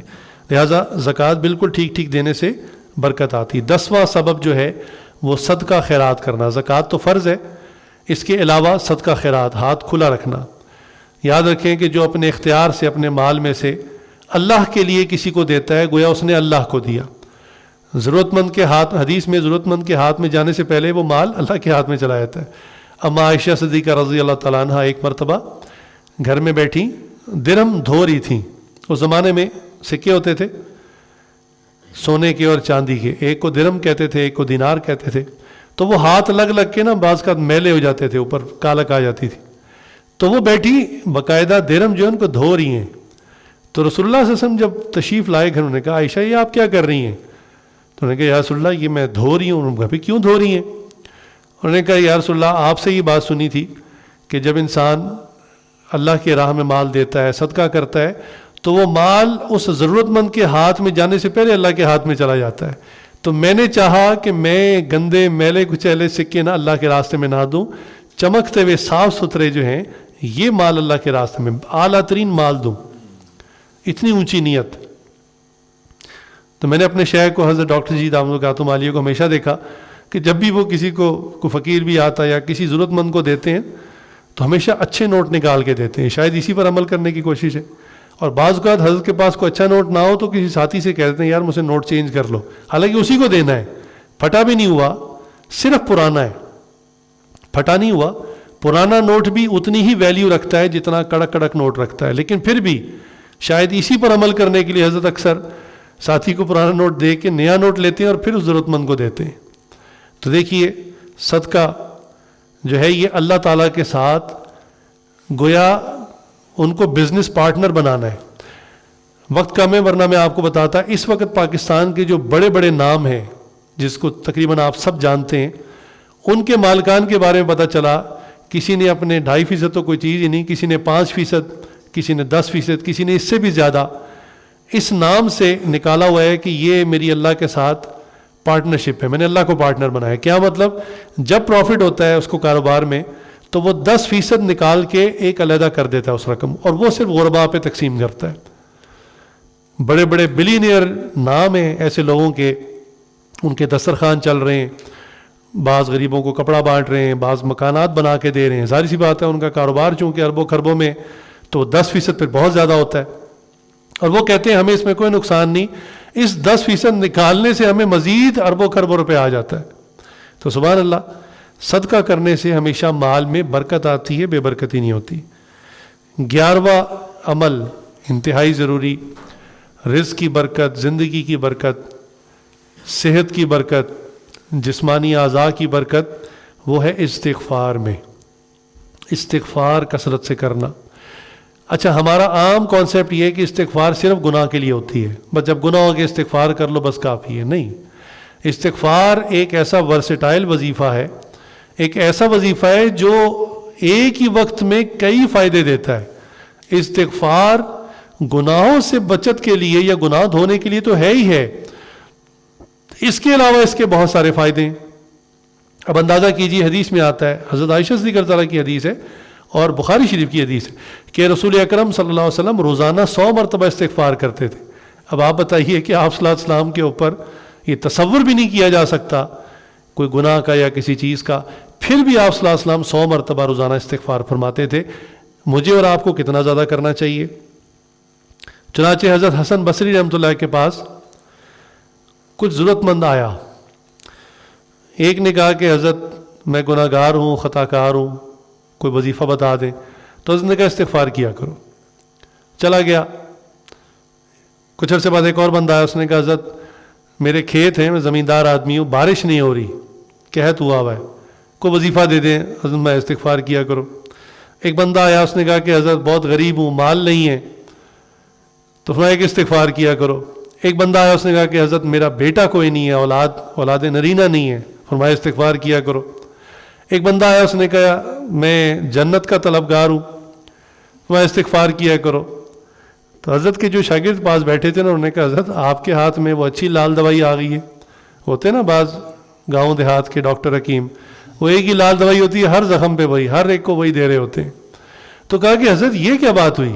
A: لہٰذا زکوٰۃ بالکل ٹھیک دینے سے برکت آتی. 10واں سبب جو ہے وہ صدقہ خیرات کرنا. زکوٰۃ تو فرض ہے, اس کے علاوہ صدقہ خیرات, ہاتھ کھلا رکھنا. یاد رکھیں کہ جو اپنے اختیار سے اپنے مال میں سے اللہ کے لیے کسی کو دیتا ہے گویا اس نے اللہ کو دیا. ضرورت مند کے ہاتھ, حدیث میں ضرورت مند کے ہاتھ میں جانے سے پہلے وہ مال اللہ کے ہاتھ میں چلا جاتا ہے. اما عائشہ صدیقہ رضی اللہ تعالیٰ عنہ ایک مرتبہ گھر میں بیٹھی درہم دھو رہی تھیں. اس زمانے میں سکے ہوتے تھے سونے کے اور چاندی کے, ایک کو درہم کہتے تھے ایک کو دینار کہتے تھے. تو وہ ہاتھ لگ کے نا بعض کا میلے ہو جاتے تھے, اوپر کالک آ جاتی تھی. تو وہ بیٹھی باقاعدہ درہم جو ہے ان کو دھو رہی ہیں. تو رسول اللہ صلی اللہ علیہ وسلم جب تشریف لائے گھر, انہوں نے کہا عائشہ یہ آپ کیا کر رہی ہیں؟ تو انہوں نے کہا یا رسول اللہ یہ میں دھو رہی ہوں. انہوں نے کہا کیوں دھو رہی ہیں؟ انہوں نے کہا یا رسول اللہ آپ سے یہ بات سنی تھی کہ جب انسان اللہ کی راہ میں مال دیتا ہے, صدقہ کرتا ہے, تو وہ مال اس ضرورت مند کے ہاتھ میں جانے سے پہلے اللہ کے ہاتھ میں چلا جاتا ہے. تو میں نے چاہا کہ میں گندے میلے کچیلے سکے نہ اللہ کے راستے میں نہ دوں, چمکتے ہوئے صاف ستھرے جو ہیں یہ مال اللہ کے راستے میں اعلیٰ ترین مال دوں. اتنی اونچی نیت. تو میں نے اپنے شیخ کو حضرت ڈاکٹر جی دامت القاتم عالیہ کو ہمیشہ دیکھا کہ جب بھی وہ کسی کو کوئی فقیر بھی آتا یا کسی ضرورت مند کو دیتے ہیں تو ہمیشہ اچھے نوٹ نکال کے دیتے ہیں. شاید اسی پر عمل کرنے کی کوشش ہے. اور بعض اوقات حضرت کے پاس کوئی اچھا نوٹ نہ ہو تو کسی ساتھی سے کہتے ہیں یار مجھے نوٹ چینج کر لو, حالانکہ اسی کو دینا ہے, پھٹا بھی نہیں ہوا, صرف پرانا ہے, پھٹا نہیں ہوا. پرانا نوٹ بھی اتنی ہی ویلیو رکھتا ہے جتنا کڑک نوٹ رکھتا ہے, لیکن پھر بھی شاید اسی پر عمل کرنے کے لیے حضرت اکثر ساتھی کو پرانا نوٹ دے کے نیا نوٹ لیتے ہیں اور پھر اس ضرورت مند کو دیتے ہیں. تو دیکھیے صدقہ جو ہے یہ اللہ تعالیٰ کے ساتھ گویا ان کو بزنس پارٹنر بنانا ہے. وقت کم ہے ورنہ میں آپ کو بتاتا, اس وقت پاکستان کے جو بڑے بڑے نام ہیں جس کو تقریباً آپ سب جانتے ہیں, ان کے مالکان کے بارے میں پتہ چلا کسی نے اپنے 2.5% تو کوئی چیز ہی نہیں, کسی نے 5%, کسی نے 10%, کسی نے اس سے بھی زیادہ اس نام سے نکالا ہوا ہے کہ یہ میری اللہ کے ساتھ پارٹنرشپ ہے, میں نے اللہ کو پارٹنر بنایا. کیا مطلب؟ جب پروفٹ ہوتا ہے اس کو کاروبار میں تو وہ 10% نکال کے ایک علیحدہ کر دیتا ہے اس رقم, اور وہ صرف غرباء پہ تقسیم کرتا ہے. بڑے بڑے بلینئر نام ہیں ایسے لوگوں کے, ان کے دسترخوان چل رہے ہیں, بعض غریبوں کو کپڑا بانٹ رہے ہیں, بعض مکانات بنا کے دے رہے ہیں. ظاہر سی بات ہے ان کا کاروبار چونکہ اربوں خربوں میں, تو 10% پھر بہت زیادہ ہوتا ہے. اور وہ کہتے ہیں ہمیں اس میں کوئی نقصان نہیں, اس 10% نکالنے سے ہمیں مزید اربوں خربوں روپے آ جاتا ہے. تو سبحان اللہ, صدقہ کرنے سے ہمیشہ مال میں برکت آتی ہے, بے برکتی نہیں ہوتی. 11واں عمل انتہائی ضروری, رزق کی برکت, زندگی کی برکت, صحت کی برکت, جسمانی اعضاء کی برکت, وہ ہے استغفار میں. استغفار کثرت سے کرنا. اچھا, ہمارا عام کانسیپٹ یہ ہے کہ استغفار صرف گناہ کے لیے ہوتی ہے, بس جب گناہ ہو گیا استغفار کر لو بس کافی ہے. نہیں, استغفار ایک ایسا ورسٹائل وظیفہ ہے, ایک ایسا وظیفہ ہے جو ایک ہی وقت میں کئی فائدے دیتا ہے. استغفار گناہوں سے بچت کے لیے یا گناہ دھونے کے لیے تو ہے ہی ہے, اس کے علاوہ اس کے بہت سارے فائدے ہیں. اب اندازہ کیجیے, حدیث میں آتا ہے, حضرت عائشہ صدیقہ رضی اللہ عنہا کی حدیث ہے اور بخاری شریف کی حدیث ہے کہ رسول اکرم صلی اللہ علیہ وسلم روزانہ 100 مرتبہ استغفار کرتے تھے. اب آپ بتائیے کہ آپ صلی اللہ علیہ وسلم کے اوپر یہ تصور بھی نہیں کیا جا سکتا کوئی گناہ کا یا کسی چیز کا, پھر بھی آپ صلی اللہ علیہ وسلم 100 مرتبہ روزانہ استغفار فرماتے تھے. مجھے اور آپ کو کتنا زیادہ کرنا چاہیے. چنانچہ حضرت حسن بصری رحمۃ اللہ کے پاس کچھ ضرورت مند آیا. ایک نے کہا کہ حضرت میں گناہ گار ہوں، خطا کار ہوں، کوئی وظیفہ بتا دیں. تو حضرت نے کہا استغفار کیا کرو. چلا گیا. کچھ عرصے بعد ایک اور بندہ آیا، اس نے کہا حضرت میرے کھیت ہیں، میں زمیندار آدمی ہوں، بارش نہیں ہو رہی، قحط ہوا ہوا ہے، کوئی وظیفہ دے دیں. حضرت میں استغفار کیا کرو. ایک بندہ آیا، اس نے کہا کہ حضرت بہت غریب ہوں، مال نہیں ہے، تو فرمایا کہ استغفار کیا کرو. ایک بندہ آیا، اس نے کہا کہ حضرت میرا بیٹا کوئی نہیں ہے، اولاد نرینہ نہیں ہے، فرمایا استغفار کیا کرو. ایک بندہ آیا، اس نے کہا میں جنت کا طلبگار ہوں، فرمایا استغفار کیا کرو. تو حضرت کے جو شاگرد پاس بیٹھے تھے نا، انہوں نے کہا حضرت آپ کے ہاتھ میں وہ اچھی لال دوائی آ گئی ہے. ہوتے نا بعض گاؤں دیہات کے ڈاکٹر حکیم، وہ ایک ہی لال دوائی ہوتی ہے، ہر زخم پہ وہی، ہر ایک کو وہی دے رہے ہوتے ہیں. تو کہا کہ حضرت یہ کیا بات ہوئی،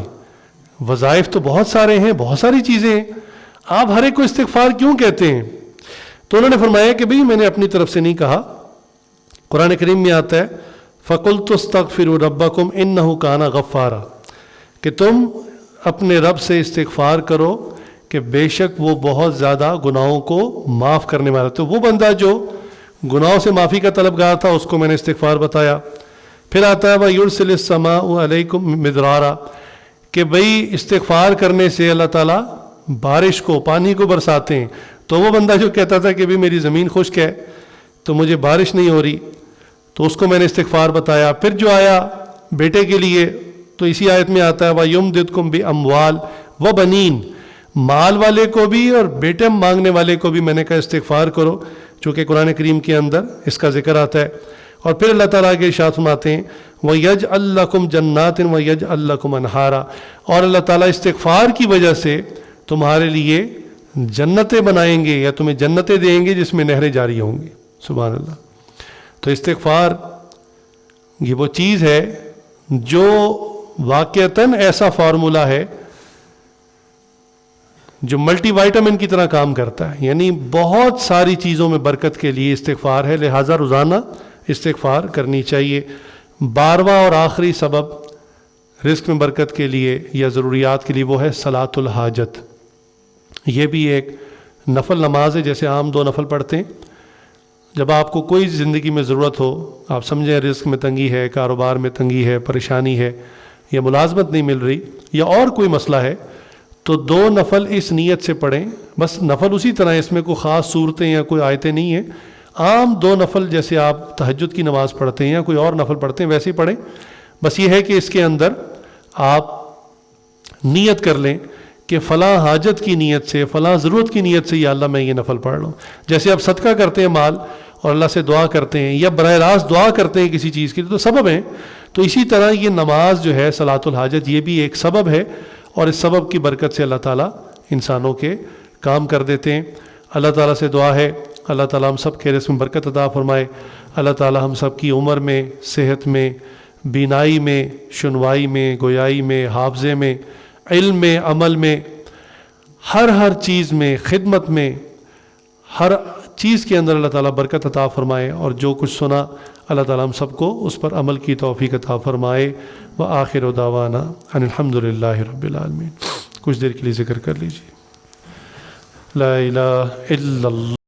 A: وظائف تو بہت سارے ہیں، بہت ساری چیزیں ہیں، آپ ہر ایک کو استغفار کیوں کہتے ہیں؟ تو انہوں نے فرمایا کہ بھئی میں نے اپنی طرف سے نہیں کہا. قرآن کریم میں آتا ہے فَقُلْتُ اسْتَغْفِرُوا رَبَّكُمْ إِنَّهُ كَانَ غَفَّارًا، کہ تم اپنے رب سے استغفار کرو کہ بے شک وہ بہت زیادہ گناہوں کو معاف کرنے والا. تو وہ بندہ جو گناہوں سے معافی کا طلبگار تھا، اس کو میں نے استغفار بتایا. پھر آتا ہے وَيُرْسِلِ السَّمَاءُ عَلَيْكُمْ مِدْرَارًا، کہ بھئی استغفار کرنے سے اللہ تعالیٰ بارش کو، پانی کو برساتے ہیں. تو وہ بندہ جو کہتا تھا کہ بھئی میری زمین خشک ہے تو مجھے بارش نہیں ہو رہی، تو اس کو میں نے استغفار بتایا. پھر جو آیا بیٹے کے لیے، تو اسی آیت میں آتا ہے وَيُمْدِدْكُمْ بِأَمْوَالٍ وَبَنِينَ، مال والے کو بھی اور بیٹے مانگنے والے کو بھی میں نے کہا استغفار کرو، چونکہ قرآن کریم کے اندر اس کا ذکر آتا ہے. اور پھر اللہ تعالیٰ کے ارشاد فرماتے ہیں وَيَجْعَلْ لَكُمْ جَنَّاتٍ وَيَجْعَلْ لَكُمْ أَنْهَارًا، اور اللہ تعالیٰ استغفار کی وجہ سے تمہارے لیے جنتیں بنائیں گے، یا تمہیں جنتیں دیں گے جس میں نہریں جاری ہوں گی. سبحان اللہ. تو استغفار یہ وہ چیز ہے جو واقعتاً ایسا فارمولا ہے جو ملٹی وائٹامن کی طرح کام کرتا ہے، یعنی بہت ساری چیزوں میں برکت کے لیے استغفار ہے. لہٰذا روزانہ استغفار کرنی چاہیے. 12واں اور آخری سبب رزق میں برکت کے لیے یا ضروریات کے لیے وہ ہے صلاۃ الحاجت. یہ بھی ایک نفل نماز ہے، جیسے عام 2 نفل پڑھتے ہیں. جب آپ کو کوئی زندگی میں ضرورت ہو، آپ سمجھیں رزق میں تنگی ہے، کاروبار میں تنگی ہے، پریشانی ہے، یا ملازمت نہیں مل رہی، یا اور کوئی مسئلہ ہے، تو 2 نفل اس نیت سے پڑھیں. بس نفل اسی طرح، اس میں کوئی خاص صورتیں یا کوئی آیتیں نہیں ہیں. عام 2 نفل جیسے آپ تہجد کی نماز پڑھتے ہیں یا کوئی اور نفل پڑھتے ہیں ویسے ہی پڑھیں. بس یہ ہے کہ اس کے اندر آپ نیت کر لیں کہ فلاں حاجت کی نیت سے، فلاں ضرورت کی نیت سے یا اللہ میں یہ نفل پڑھ رہا ہوں. جیسے آپ صدقہ کرتے ہیں مال اور اللہ سے دعا کرتے ہیں، یا براہ راست دعا کرتے ہیں کسی چیز کے لیے، تو سبب ہیں. تو اسی طرح یہ نماز جو ہے صلاۃ الحاجت، یہ بھی ایک سبب ہے، اور اس سبب کی برکت سے اللہ تعالیٰ انسانوں کے کام کر دیتے ہیں. اللہ تعالیٰ سے دعا ہے اللہ تعالیٰ ہم سب کے رزق میں برکت عطا فرمائے. اللہ تعالیٰ ہم سب کی عمر میں، صحت میں، بینائی میں، شنوائی میں، گویائی میں، حافظے میں، علم میں، عمل میں، ہر چیز میں، خدمت میں، ہر چیز کے اندر اللہ تعالیٰ برکت عطا فرمائے. اور جو کچھ سنا اللہ تعالیٰ ہم سب کو اس پر عمل کی توفیق عطا فرمائے. وآخر دعوانا ان الحمد للہ رب العالمین. کچھ دیر کے لیے ذکر کر لیجیے. لا الہ الا اللہ.